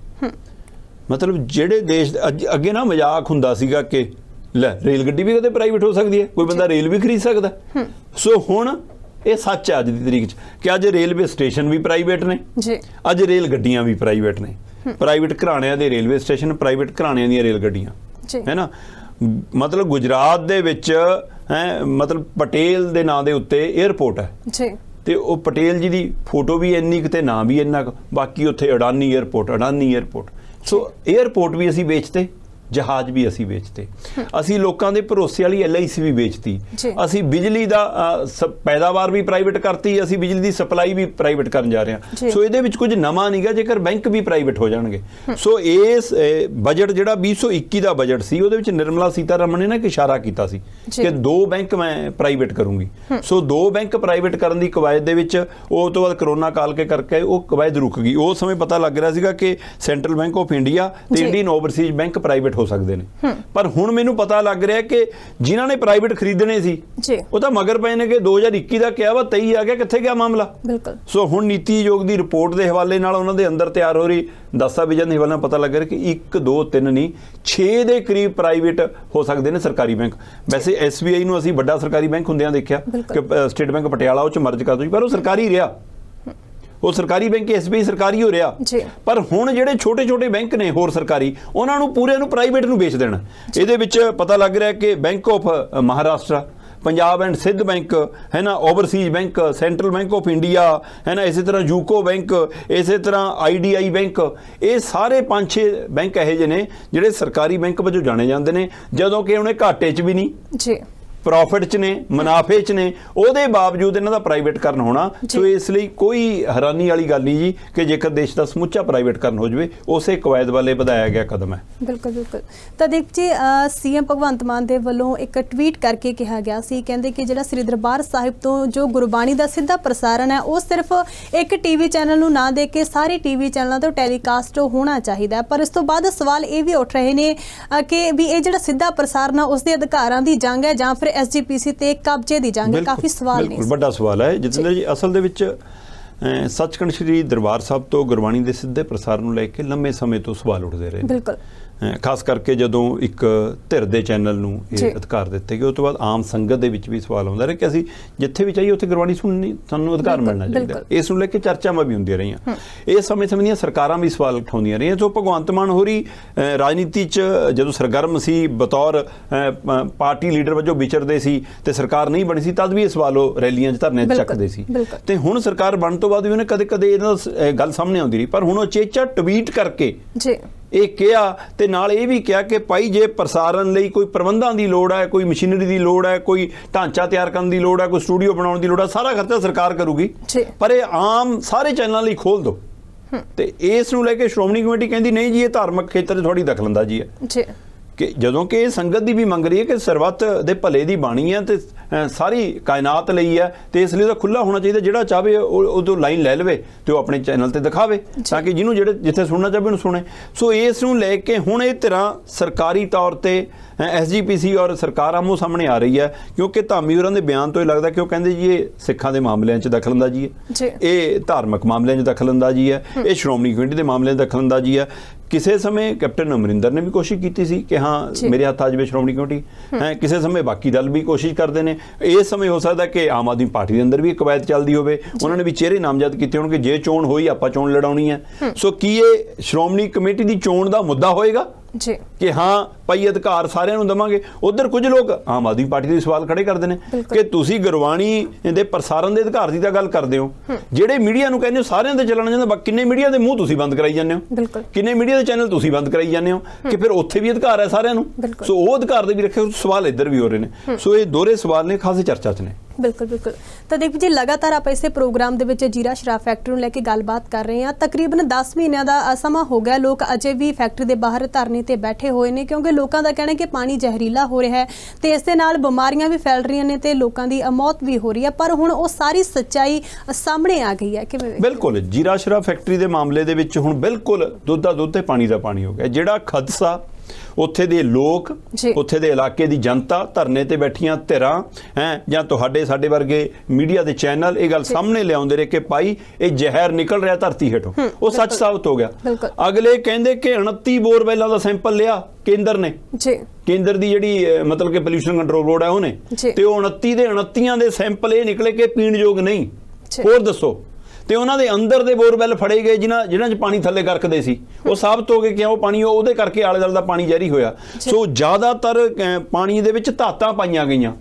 ਮਤਲਬ ਜਿਹੜੇ ਦੇਸ਼ ਅੱਗੇ ਨਾ ਮਜ਼ਾਕ ਹੁੰਦਾ ਸੀਗਾ ਕਿ ਲੈ ਰੇਲ ਗੱਡੀ ਵੀ ਕਦੇ ਪ੍ਰਾਈਵੇਟ ਹੋ ਸਕਦੀ ਹੈ, ਕੋਈ ਬੰਦਾ ਰੇਲ ਵੀ ਖਰੀਦ ਸਕਦਾ। ਸੋ ਹੁਣ ਇਹ ਸੱਚ ਹੈ ਅੱਜ ਦੀ ਤਰੀਕ 'ਚ ਕਿ ਅੱਜ ਰੇਲਵੇ ਸਟੇਸ਼ਨ ਵੀ ਪ੍ਰਾਈਵੇਟ ਨੇ ਜੀ, ਅੱਜ ਰੇਲ ਗੱਡੀਆਂ ਵੀ ਪ੍ਰਾਈਵੇਟ ਨੇ। ਪ੍ਰਾਈਵੇਟ ਘਰਾਣਿਆਂ ਦੇ ਰੇਲਵੇ ਸਟੇਸ਼ਨ, ਪ੍ਰਾਈਵੇਟ ਘਰਾਣਿਆਂ ਦੀਆਂ ਰੇਲ ਗੱਡੀਆਂ, ਹੈ ਨਾ। ਮਤਲਬ ਗੁਜਰਾਤ ਦੇ ਵਿੱਚ ਮਤਲਬ ਪਟੇਲ ਦੇ ਨਾਂ ਦੇ ਉੱਤੇ 에ਅਰਪੋਰਟ ਹੈ ਜੀ, ਤੇ ਉਹ ਪਟੇਲ ਜੀ ਦੀ ਫੋਟੋ ਵੀ ਇੰਨੀ ਕੁ ਤੇ ਨਾਂ ਵੀ ਇੰਨਾ ਕੁ, ਬਾਕੀ ਉੱਥੇ ਅਡਾਨੀ 에ਅਰਪੋਰਟ। ਸੋ 에ਅਰਪੋਰਟ ਵੀ ਅਸੀਂ ਵੇਚਤੇ, ਜਹਾਜ਼ ਵੀ ਅਸੀਂ ਵੇਚਤੇ, ਅਸੀਂ ਲੋਕਾਂ ਦੇ ਭਰੋਸੇ ਵਾਲੀ LIC ਵੀ ਵੇਚਤੀ, ਅਸੀਂ ਬਿਜਲੀ ਦਾ ਪੈਦਾਵਾਰ ਵੀ ਪ੍ਰਾਈਵੇਟ ਕਰਤੀ, ਅਸੀਂ ਬਿਜਲੀ ਦੀ ਸਪਲਾਈ ਵੀ ਪ੍ਰਾਈਵੇਟ ਕਰਨ ਜਾ ਰਹੇ ਹਾਂ। ਸੋ ਇਹਦੇ ਵਿੱਚ ਕੁਝ ਨਵਾਂ ਨਹੀਂਗਾ ਜੇਕਰ ਬੈਂਕ ਵੀ ਪ੍ਰਾਈਵੇਟ ਹੋ ਜਾਣਗੇ। ਸੋ ਇਸ ਬਜਟ ਜਿਹੜਾ 2021 ਦਾ ਬਜਟ ਸੀ ਉਹਦੇ ਵਿੱਚ ਨਿਰਮਲਾ ਸੀਤਾਰਮਨ ਨੇ ਨਾ ਇੱਕ ਇਸ਼ਾਰਾ ਕੀਤਾ ਸੀ ਕਿ 2 ਬੈਂਕ ਮੈਂ ਪ੍ਰਾਈਵੇਟ ਕਰੂੰਗੀ। ਸੋ 2 ਬੈਂਕ ਪ੍ਰਾਈਵੇਟ ਕਰਨ ਦੀ ਕਵਾਇਦ ਦੇ ਵਿੱਚ ਉਹ ਤੋਂ ਬਾਅਦ ਕਰੋਨਾ ਕਾਲ ਕੇ ਕਰਕੇ ਉਹ ਕਵਾਇਦ ਰੁਕ ਗਈ। ਉਸ ਸਮੇਂ ਪਤਾ ਲੱਗ ਰਿਹਾ ਸੀਗਾ ਕਿ ਸੈਂਟਰਲ ਬੈਂਕ ਆਫ ਇੰਡੀਆ ਤੇ ਇੰਡੀਅਨ ਓਵਰਸੀਜ਼ ਬੈਂਕ ਪ੍ਰਾਈਵੇਟ ਹੋ ਸਕਦੇ ਨੇ। ਪਰ ਹੁਣ ਮੈਨੂੰ ਪਤਾ ਲੱਗ ਰਿਹਾ ਕਿ ਜਿਨ੍ਹਾਂ ਨੇ ਪ੍ਰਾਈਵੇਟ ਖਰੀਦਣੇ ਸੀ ਉਹ ਤਾਂ ਮਗਰ ਪਏ ਨੇ ਕਿ 2021 ਦਾ ਕਿਹਾ ਵਾ 23 ਆ ਗਿਆ, ਕਿੱਥੇ ਗਿਆ ਮਾਮਲਾ। ਬਿਲਕੁਲ। ਸੋ ਹੁਣ ਨੀਤੀ ਆਯੋਗ ਦੀ ਰਿਪੋਰਟ ਦੇ ਹਵਾਲੇ ਨਾਲ ਉਹਨਾਂ ਦੇ ਅੰਦਰ ਤਿਆਰ ਹੋ ਰਹੀ ਦਸਤਾਵੇਜ਼ਾਂ ਦੇ ਹਵਾਲੇ ਨਾਲ ਪਤਾ ਲੱਗ ਰਿਹਾ ਕਿ 1 2 3 ਨਹੀਂ 6 ਦੇ ਕਰੀਬ ਪ੍ਰਾਈਵੇਟ ਹੋ ਸਕਦੇ ਨੇ ਸਰਕਾਰੀ ਬੈਂਕ। ਵੈਸੇ SBI ਨੂੰ ਅਸੀਂ ਵੱਡਾ ਸਰਕਾਰੀ ਬੈਂਕ ਹੁੰਦਿਆਂ ਦੇਖਿਆ ਕਿ ਸਟੇਟ ਬੈਂਕ ਪਟਿਆਲਾ ਉਹ ਚ ਮਰਜ ਕਰ ਦੋ, ਪਰ ਉਹ ਸਰਕਾਰੀ ਰਿਹਾ, ਉਹ ਸਰਕਾਰੀ ਬੈਂਕ SBI ਸਰਕਾਰੀ ਹੋ ਰਿਹਾ। ਪਰ ਹੁਣ ਜਿਹੜੇ ਛੋਟੇ ਬੈਂਕ ਨੇ ਹੋਰ ਸਰਕਾਰੀ, ਉਹਨਾਂ ਨੂੰ ਪੂਰੇ ਨੂੰ ਪ੍ਰਾਈਵੇਟ ਨੂੰ ਵੇਚ ਦੇਣਾ। ਇਹਦੇ ਵਿੱਚ ਪਤਾ ਲੱਗ ਰਿਹਾ ਕਿ bank of Maharashtra, Punjab and Sindh bank है ना, overseas bank, central bank of India है ना, इसी तरह यूको बैंक, इसी तरह IDI बैंक, ये सारे 5-6 बैंक ਇਹੋ ਜਿਹੇ ਨੇ ਜਿਹੜੇ ਸਰਕਾਰੀ ਬੈਂਕ ਵਜੋਂ ਜਾਣੇ ਜਾਂਦੇ ਨੇ, ਜਦੋਂ ਕਿ ਉਹਨੇ ਘਾਟੇ 'ਚ ਵੀ ਨਹੀਂ ਜੀ, प्रॉफिट च ने, मुनाफे च ने, ਉਹਦੇ ਬਾਵਜੂਦ ਇਹਨਾਂ ਦਾ ਪ੍ਰਾਈਵੇਟ ਕਰਨ ਹੋਣਾ। ਸੋ ਇਸ ਲਈ ਕੋਈ ਹੈਰਾਨੀ ਵਾਲੀ ਗੱਲ ਨਹੀਂ ਜੀ ਕਿ ਜੇਕਰ ਦੇਸ਼ ਦਾ ਸਮੁੱਚਾ ਪ੍ਰਾਈਵੇਟ ਕਰਨ ਹੋ ਜਾਵੇ, ਉਸੇ ਕਵਾਇਦ ਵਾਲੇ ਵਧਾਇਆ ਗਿਆ ਕਦਮ ਹੈ। ਬਿਲਕੁਲ ਬਿਲਕੁਲ। ਤਾਂ ਦੇਖ ਜੀ CM ਭਗਵੰਤ ਮਾਨ ਦੇ ਵੱਲੋਂ ਇੱਕ ਟਵੀਟ ਕਰਕੇ ਕਿਹਾ ਗਿਆ ਸੀ, ਕਹਿੰਦੇ ਕਿ ਜਿਹੜਾ ਸ੍ਰੀ ਦਰਬਾਰ ਸਾਹਿਬ ਤੋਂ ਜੋ ਗੁਰਬਾਣੀ ਦਾ ਸਿੱਧਾ ਪ੍ਰਸਾਰਣ ਹੈ ਉਹ ਸਿਰਫ ਇੱਕ TV ਚੈਨਲ ਨੂੰ ਨਾ ਦੇ ਕੇ ਸਾਰੇ TV ਚੈਨਲਾਂ ਤੋਂ ਟੈਲੀਕਾਸਟ ਹੋਣਾ ਚਾਹੀਦਾ। ਪਰ ਇਸ ਤੋਂ ਬਾਅਦ ਸਵਾਲ ਇਹ ਵੀ ਉੱਠ ਰਹੇ ਨੇ ਕਿ ਵੀ ਇਹ ਜਿਹੜਾ ਸਿੱਧਾ ਪ੍ਰਸਾਰਣ ਉਸ ਦੇ ਅਧਿਕਾਰਾਂ ਦੀ ਜੰਗ ਹੈ ਜਾਂ ਫਿਰ SGPC ਤੇ ਕਬਜ਼ੇ ਦੀ ਜੰਗ। ਕਾਫੀ ਸਵਾਲ ਨੇ, ਵੱਡਾ ਸਵਾਲ ਹੈ ਜਤਿੰਦਰ ਜੀ। ਅਸਲ ਦੇ ਵਿੱਚ ਸੱਚਖੰਡ ਸ੍ਰੀ ਦਰਬਾਰ ਸਾਹਿਬ ਤੋਂ ਗੁਰਬਾਣੀ ਦੇ ਸਿੱਧੇ ਪ੍ਰਸਾਰ ਨੂੰ ਲੈ ਕੇ ਲੰਮੇ ਸਮੇਂ ਤੋਂ ਸਵਾਲ ਉੱਠਦੇ ਰਹੇ। ਬਿਲਕੁਲ। ਖਾਸ ਕਰਕੇ ਜਦੋਂ ਇੱਕ ਧਿਰ ਦੇ ਚੈਨਲ ਨੂੰ ਇਹ ਅਧਿਕਾਰ ਦਿੱਤੇ ਗਏ, ਉਸ ਤੋਂ ਬਾਅਦ ਆਮ ਸੰਗਤ ਦੇ ਵਿੱਚ ਵੀ ਸਵਾਲ ਆਉਂਦਾ ਰਿਹਾ ਕਿ ਅਸੀਂ ਜਿੱਥੇ ਵੀ ਚਾਹੀਏ ਉੱਥੇ ਗੁਰਬਾਣੀ ਸੁਣਨੀ, ਸਾਨੂੰ ਅਧਿਕਾਰ ਮਿਲਣਾ ਚਾਹੀਦਾ। ਇਸ ਨੂੰ ਲੈ ਕੇ ਚਰਚਾਵਾਂ ਵੀ ਹੁੰਦੀਆਂ ਰਹੀਆਂ। ਇਹ ਸਮੇਂ ਦੀਆਂ ਸਰਕਾਰਾਂ ਵੀ ਸਵਾਲ ਉਠਾਉਂਦੀਆਂ ਰਹੀਆਂ। ਜੋ ਭਗਵੰਤ ਮਾਨ ਹੋਰੀ ਰਾਜਨੀਤੀ 'ਚ ਜਦੋਂ ਸਰਗਰਮ ਸੀ, ਬਤੌਰ ਪਾਰਟੀ ਲੀਡਰ ਵਜੋਂ ਵਿਚਰਦੇ ਸੀ ਤੇ ਸਰਕਾਰ ਨਹੀਂ ਬਣੀ ਸੀ, ਤਦ ਵੀ ਇਹ ਸਵਾਲ ਉਹ ਰੈਲੀਆਂ 'ਚ ਧਰਨੇ 'ਚ ਚੱਕਦੇ ਸੀ। ਤੇ ਹੁਣ ਸਰਕਾਰ ਬਣਨ ਤੋਂ ਬਾਅਦ ਵੀ ਉਹਨੇ ਕਦੇ ਇਹਨਾਂ ਗੱਲ ਸਾਹਮਣੇ ਆਉਂਦੀ ਰਹੀ, ਪਰ ਹੁਣ ਉਹ ਚੇਚਾ ਟਵੀਟ ਕਰਕੇ ਇਹ ਕਿਹਾ ਤੇ ਨਾਲ ਇਹ ਵੀ ਕਿਹਾ ਕਿ ਭਾਈ ਜੇ ਪ੍ਰਸਾਰਣ ਲਈ ਕੋਈ ਪ੍ਰਬੰਧਾਂ ਦੀ ਲੋੜ ਹੈ, ਕੋਈ ਮਸ਼ੀਨਰੀ ਦੀ ਲੋੜ ਹੈ, ਕੋਈ ਢਾਂਚਾ ਤਿਆਰ ਕਰਨ ਦੀ ਲੋੜ ਹੈ, ਕੋਈ ਸਟੂਡੀਓ ਬਣਾਉਣ ਦੀ ਲੋੜ ਹੈ, ਸਾਰਾ ਖਰਚਾ ਸਰਕਾਰ ਕਰੂਗੀ, ਪਰ ਇਹ ਆਮ ਸਾਰੇ ਚੈਨਲਾਂ ਲਈ ਖੋਲ ਦਿਓ। ਤੇ ਇਸ ਨੂੰ ਲੈ ਕੇ ਸ਼੍ਰੋਮਣੀ ਕਮੇਟੀ ਕਹਿੰਦੀ ਨਹੀਂ ਜੀ, ਇਹ ਧਾਰਮਿਕ ਖੇਤਰ 'ਚ ਥੋੜੀ ਦਖਲਅੰਦਾਜ਼ੀ ਹੈ। ਕਿ ਜਦੋਂ ਕਿ ਇਹ ਸੰਗਤ ਦੀ ਵੀ ਮੰਗ ਰਹੀ ਹੈ ਕਿ ਸਰਬੱਤ ਦੇ ਭਲੇ ਦੀ ਬਾਣੀ ਹੈ ਤੇ ਸਾਰੀ ਕਾਇਨਾਤ ਲਈ ਹੈ, ਤੇ ਇਸ ਲਈ ਉਹਦਾ ਖੁੱਲ੍ਹਾ ਹੋਣਾ ਚਾਹੀਦਾ। ਜਿਹੜਾ ਚਾਹਵੇ ਉਦੋਂ ਲਾਈਨ ਲੈ ਲਵੇ ਤੇ ਉਹ ਆਪਣੇ ਚੈਨਲ ਤੇ ਦਿਖਾਵੇ, ਤਾਂ ਕਿ ਜਿਹਨੂੰ ਜਿੱਥੇ ਸੁਣਨਾ ਚਾਹਵੇ ਉਹਨੂੰ ਸੁਣੇ। ਸੋ ਇਸ ਨੂੰ ਲੈ ਕੇ ਹੁਣ ਇਹ ਤਰ੍ਹਾਂ ਸਰਕਾਰੀ ਤੌਰ ਤੇ SGPC ਔਰ ਸਰਕਾਰ ਆਮੋ ਸਾਹਮਣੇ ਆ ਰਹੀ ਹੈ, ਕਿਉਂਕਿ ਧਾਮੀ ਹੋਰਾਂ ਦੇ ਬਿਆਨ ਤੋਂ ਇਹ ਲੱਗਦਾ ਕਿ ਉਹ ਕਹਿੰਦੇ ਜੀ ਇਹ ਸਿੱਖਾਂ ਦੇ ਮਾਮਲਿਆਂ 'ਚ ਦਖਲਅੰਦਾਜ਼ੀ ਹੈ, ਇਹ ਧਾਰਮਿਕ ਮਾਮਲਿਆਂ 'ਚ ਦਖਲਅੰਦਾਜ਼ੀ ਹੈ, ਇਹ ਸ਼੍ਰੋਮਣੀ ਕਮੇਟੀ ਦੇ ਮਾਮਲਿਆਂ 'ਚ ਦਖਲਅੰਦਾਜ਼ੀ ਹੈ। ਕਿਸੇ ਸਮੇਂ ਕੈਪਟਨ ਅਮਰਿੰਦਰ ਨੇ ਵੀ ਕੋਸ਼ਿਸ਼ ਕੀਤੀ ਸੀ ਕਿ ਹਾਂ ਮੇਰੇ ਹੱਥ ਆ ਜਾਵੇ ਸ਼੍ਰੋਮਣੀ ਕਮੇਟੀ, ਕਿਸੇ ਸਮੇਂ ਬਾਕੀ ਦਲ ਵੀ ਕੋਸ਼ਿਸ਼ ਕਰਦੇ ਨੇ। ਇਸ ਸਮੇਂ ਹੋ ਸਕਦਾ ਕਿ ਆਮ ਆਦਮੀ ਪਾਰਟੀ ਦੇ ਅੰਦਰ ਵੀ ਇੱਕ ਕਵਾਇਦ ਚੱਲਦੀ ਹੋਵੇ, ਉਹਨਾਂ ਨੇ ਵੀ ਚਿਹਰੇ ਨਾਮਜ਼ਦ ਕੀਤੇ ਹੋਣ ਕਿ ਜੇ ਚੋਣ ਹੋਈ ਆਪਾਂ ਚੋਣ ਲੜਾਉਣੀ ਹੈ। ਸੋ ਕੀ ਇਹ ਸ਼੍ਰੋਮਣੀ ਕਮੇਟੀ ਦੀ ਚੋਣ ਦਾ ਮੁੱਦਾ ਹੋਏਗਾ ਕਿ ਹਾਂ ਭਾਈ ਅਧਿਕਾਰ ਸਾਰਿਆਂ ਨੂੰ ਦੇਵਾਂਗੇ? ਉਧਰ ਕੁਝ ਲੋਕ ਆਮ ਆਦਮੀ ਪਾਰਟੀ ਦੇ ਸਵਾਲ ਖੜੇ ਕਰਦੇ ਨੇ ਕਿ ਤੁਸੀਂ ਗੁਰਬਾਣੀ ਦੇ ਪ੍ਰਸਾਰਣ ਦੇ ਅਧਿਕਾਰ ਦੀ ਤਾਂ ਗੱਲ ਕਰਦੇ ਹੋ, ਜਿਹੜੇ ਮੀਡੀਆ ਨੂੰ ਕਹਿੰਦੇ ਹੋ ਸਾਰਿਆਂ ਦੇ ਚੱਲਣਾ ਚਾਹੁੰਦਾ, ਕਿੰਨੇ ਮੀਡੀਆ ਦੇ ਮੂੰਹ ਤੁਸੀਂ ਬੰਦ ਕਰਾਈ ਜਾਂਦੇ ਹੋ, ਕਿੰਨੇ ਮੀਡੀਆ ਦੇ ਚੈਨਲ ਤੁਸੀਂ ਬੰਦ ਕਰਾਈ ਜਾਂਦੇ ਹੋ ਕਿ ਫਿਰ ਉੱਥੇ ਵੀ ਅਧਿਕਾਰ ਹੈ ਸਾਰਿਆਂ ਨੂੰ? ਸੋ ਉਹ ਅਧਿਕਾਰ ਦੇ ਵੀ ਰੱਖੇ ਸਵਾਲ ਇੱਧਰ ਵੀ ਹੋ ਰਹੇ ਨੇ। ਸੋ ਇਹ ਦੋਹਰੇ ਸਵਾਲ ਨੇ, ਖਾਸੇ ਚਰਚਾ 'ਚ ਨੇ। ਬਿਲਕੁਲ ਬਿਲਕੁਲ। ਤਾਂ ਦੇਖੋ ਜੀ, ਲਗਾਤਾਰ ਆਪਾਂ ਇਸੇ ਪ੍ਰੋਗਰਾਮ ਦੇ ਵਿੱਚ ਜੀਰਾ ਸ਼ਰਾਬ ਫੈਕਟਰੀ ਨੂੰ ਲੈ ਕੇ ਗੱਲਬਾਤ ਕਰ ਰਹੇ ਹਾਂ। ਤਕਰੀਬਨ 10 ਮਹੀਨਿਆਂ ਦਾ ਸਮਾਂ ਹੋ ਗਿਆ, ਲੋਕ ਅਜੇ ਵੀ ਫੈਕਟਰੀ ਦੇ ਬਾਹਰ ਧਰਨੇ ਤੇ ਬੈਠੇ ਹੋਏ ਨੇ, ਕਿਉਂਕਿ ਲੋਕਾਂ ਦਾ ਕਹਿਣਾ ਕਿ ਪਾਣੀ ਜ਼ਹਿਰੀਲਾ ਹੋ ਰਿਹਾ ਹੈ ਤੇ ਇਸ ਦੇ ਨਾਲ ਬਿਮਾਰੀਆਂ ਵੀ ਫੈਲ ਰਹੀਆਂ ਨੇ ਤੇ ਲੋਕਾਂ ਦੀ ਮੌਤ ਵੀ ਹੋ ਰਹੀ ਹੈ। ਪਰ ਹੁਣ ਉਹ ਸਾਰੀ ਸੱਚਾਈ ਸਾਹਮਣੇ ਆ ਗਈ ਹੈ। ਕਿਵੇਂ? ਬਿਲਕੁਲ। ਜੀਰਾ ਸ਼ਰਾਬ ਫੈਕਟਰੀ ਦੇ ਮਾਮਲੇ ਦੇ ਵਿੱਚ ਹੁਣ ਬਿਲਕੁਲ ਦੁੱਧ ਦਾ ਦੁੱਧ ਤੇ ਪਾਣੀ ਦਾ ਪਾਣੀ ਹੋ ਗਿਆ। ਜਿਹੜਾ ਖਦਸ਼ਾ ਉੱਥੇ ਦੇ ਲੋਕ, ਜੀ। ਉੱਥੇ ਦੇ ਇਲਾਕੇ ਦੀ ਜਨਤਾ, ਧਰਨੇ ਤੇ ਬੈਠੀਆਂ ਧਿਰਾਂ ਹੈ ਜਾਂ ਤੁਹਾਡੇ ਸਾਡੇ ਵਰਗੇ ਮੀਡੀਆ ਦੇ ਚੈਨਲ ਇਹ ਗੱਲ ਸਾਹਮਣੇ ਲਿਆਉਂਦੇ ਰਹੇ ਕਿ ਭਾਈ ਇਹ ਜ਼ਹਿਰ ਨਿਕਲ ਰਿਹਾ ਧਰਤੀ ਹੇਠੋਂ, ਉਹ ਸੱਚ ਸਾਬਤ ਹੋ ਗਿਆ। ਅਗਲੇ ਕਹਿੰਦੇ ਕਿ 29 ਬੋਰਵੈਲਾਂ ਦਾ ਸੈਂਪਲ ਲਿਆ ਕੇਂਦਰ ਨੇ, ਕੇਂਦਰ ਦੀ ਜਿਹੜੀ ਮਤਲਬ ਕਿ ਪੋਲਿਊਸ਼ਨ ਕੰਟਰੋਲ ਬੋਰਡ ਹੈ ਉਹਨੇ, ਤੇ ਉਹ 29 ਦੇ 29 ਦੇ ਸੈਂਪਲ ਇਹ ਨਿਕਲੇ ਕਿ ਪੀਣ ਯੋਗ ਨਹੀਂ। ਹੋਰ ਦੱਸੋ, ਤੇ ਉਹਨਾਂ ਦੇ ਅੰਦਰ ਦੇ ਬੋਰਵੈਲ ਫੜੇ ਗਏ ਜਿਨ੍ਹਾਂ 'ਚ ਪਾਣੀ ਥੱਲੇ ਗਰਕਦੇ ਸੀ, ਉਹ ਸਾਬਤ ਹੋ ਗਏ ਕਿ ਉਹ ਪਾਣੀ ਉਹਦੇ ਕਰਕੇ ਆਲੇ ਦੁਆਲੇ ਦਾ ਪਾਣੀ ਜ਼ਹਿਰੀ ਹੋਇਆ। ਸੋ ਜ਼ਿਆਦਾਤਰ ਪਾਣੀ ਦੇ ਵਿੱਚ ਧਾਤਾਂ ਪਾਈਆਂ ਗਈਆਂ,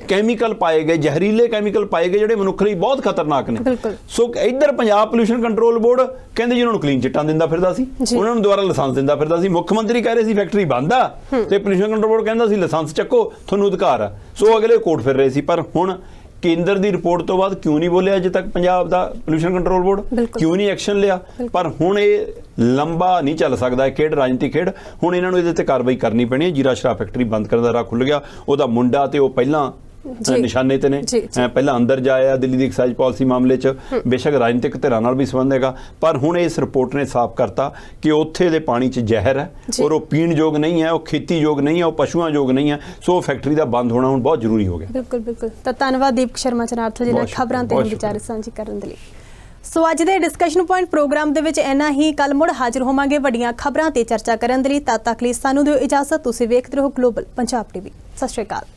ਕੈਮੀਕਲ ਪਾਏ ਗਏ, ਜ਼ਹਿਰੀਲੇ ਕੈਮੀਕਲ ਪਾਏ ਗਏ ਜਿਹੜੇ ਮਨੁੱਖ ਲਈ ਬਹੁਤ ਖਤਰਨਾਕ ਨੇ। ਸੋ ਇੱਧਰ ਪੰਜਾਬ ਪੋਲਿਊਸ਼ਨ ਕੰਟਰੋਲ ਬੋਰਡ ਕਹਿੰਦੇ ਜਿਹਨਾਂ ਨੂੰ ਕਲੀਨ ਚਿੱਟਾਂ ਦਿੰਦਾ ਫਿਰਦਾ ਸੀ, ਉਹਨਾਂ ਨੂੰ ਦੁਬਾਰਾ ਲਾਇਸੈਂਸ ਦਿੰਦਾ ਫਿਰਦਾ ਸੀ। ਮੁੱਖ ਮੰਤਰੀ ਕਹਿ ਰਹੇ ਸੀ ਫੈਕਟਰੀ ਬੰਦ ਆ, ਤੇ ਪੋਲਿਊਸ਼ਨ ਕੰਟਰੋਲ ਬੋਰਡ ਕਹਿੰਦਾ ਸੀ ਲਾਇਸੈਂਸ ਚੱਕੋ, ਤੁਹਾਨੂੰ ਅਧਿਕਾਰ ਆ। ਸੋ ਅਗਲੇ ਕੋਰਟ ਫਿਰ ਰਹੇ ਸੀ। ਪਰ ਹੁਣ ਕੇਂਦਰ ਦੀ ਰਿਪੋਰਟ ਤੋਂ ਬਾਅਦ ਕਿਉਂ ਨਹੀਂ ਬੋਲਿਆ ਅਜੇ ਤੱਕ ਪੰਜਾਬ ਦਾ ਪੋਲਿਊਸ਼ਨ ਕੰਟਰੋਲ ਬੋਰਡ, ਕਿਉਂ ਨਹੀਂ ਐਕਸ਼ਨ ਲਿਆ? ਪਰ ਹੁਣ ਇਹ ਲੰਬਾ ਨਹੀਂ ਚੱਲ ਸਕਦਾ, ਖੇਡ ਰਾਜਨੀਤਿਕ ਖੇਡ। ਹੁਣ ਇਹਨਾਂ ਨੂੰ ਇਹਦੇ ਤੇ ਕਾਰਵਾਈ ਕਰਨੀ ਪੈਣੀ ਹੈ। ਜੀਰਾ ਸ਼ਰਾਬ ਫੈਕਟਰੀ ਬੰਦ ਕਰਨ ਦਾ ਰਾਹ ਖੁੱਲ ਗਿਆ। ਉਹਦਾ ਮੁੰਡਾ ਤੇ ਉਹ ਪਹਿਲਾਂ ਨਿਸ਼ਾਨੇ ਤੇ ਨੇ, ਪਹਿਲਾਂ ਅੰਦਰ ਜਾਇਆ ਦਿੱਲੀ ਦੀ ਐਕਸਾਈਜ਼ ਪਾਲਿਸੀ ਮਾਮਲੇ 'ਚ। ਬੇਸ਼ੱਕ ਰਾਜਨੀਤਿਕ ਧਿਰਾਂ ਨਾਲ ਵੀ ਸੰਬੰਧ ਹੈਗਾ, ਪਰ ਹੁਣ ਇਸ ਰਿਪੋਰਟ ਨੇ ਸਾਫ਼ ਕਰਤਾ ਕਿ ਉੱਥੇ ਦੇ ਪਾਣੀ 'ਚ ਜ਼ਹਿਰ ਹੈ ਔਰ ਉਹ ਪੀਣ ਯੋਗ ਨਹੀਂ ਹੈ, ਉਹ ਖੇਤੀ ਯੋਗ ਨਹੀਂ ਹੈ, ਉਹ ਪਸ਼ੂਆਂ ਯੋਗ ਨਹੀਂ ਹੈ। ਸੋ ਫੈਕਟਰੀ ਦਾ ਬੰਦ ਹੋਣਾ ਹੁਣ ਬਹੁਤ ਜ਼ਰੂਰੀ ਹੋ ਗਿਆ। ਬਿਲਕੁਲ। ਤਾਂ ਧੰਨਵਾਦ ਦੀਪਕ ਸ਼ਰਮਾ ਚਨਾਰਥਲ ਜੀ ਨਾਲ ਖਬਰਾਂ ਤੇ ਵਿਚਾਰ ਸਾਂਝੇ ਕਰਨ ਦੇ ਲਈ। ਸੋ ਅੱਜ ਦੇ ਡਿਸਕਸ਼ਨ ਪੁਆਇੰਟ ਪ੍ਰੋਗਰਾਮ ਦੇ ਵਿੱਚ ਇੰਨਾ ਹੀ। ਕੱਲ ਮੁੜ ਹਾਜ਼ਰ ਹੋਵਾਂਗੇ ਵੱਡੀਆਂ ਖਬਰਾਂ ਤੇ ਚਰਚਾ ਕਰਨ ਦੇ ਲਈ। ਤਦ ਤੱਕ ਲਈ ਸਾਨੂੰ ਦਿਓ ਇਜਾਜ਼ਤ। ਤੁਸੀਂ ਵੇਖਦੇ ਰਹੋ ਗਲੋਬਲ ਪੰਜਾਬ ਟੀਵੀ। ਸਤਿ ਸ਼੍ਰੀ ਅਕਾਲ।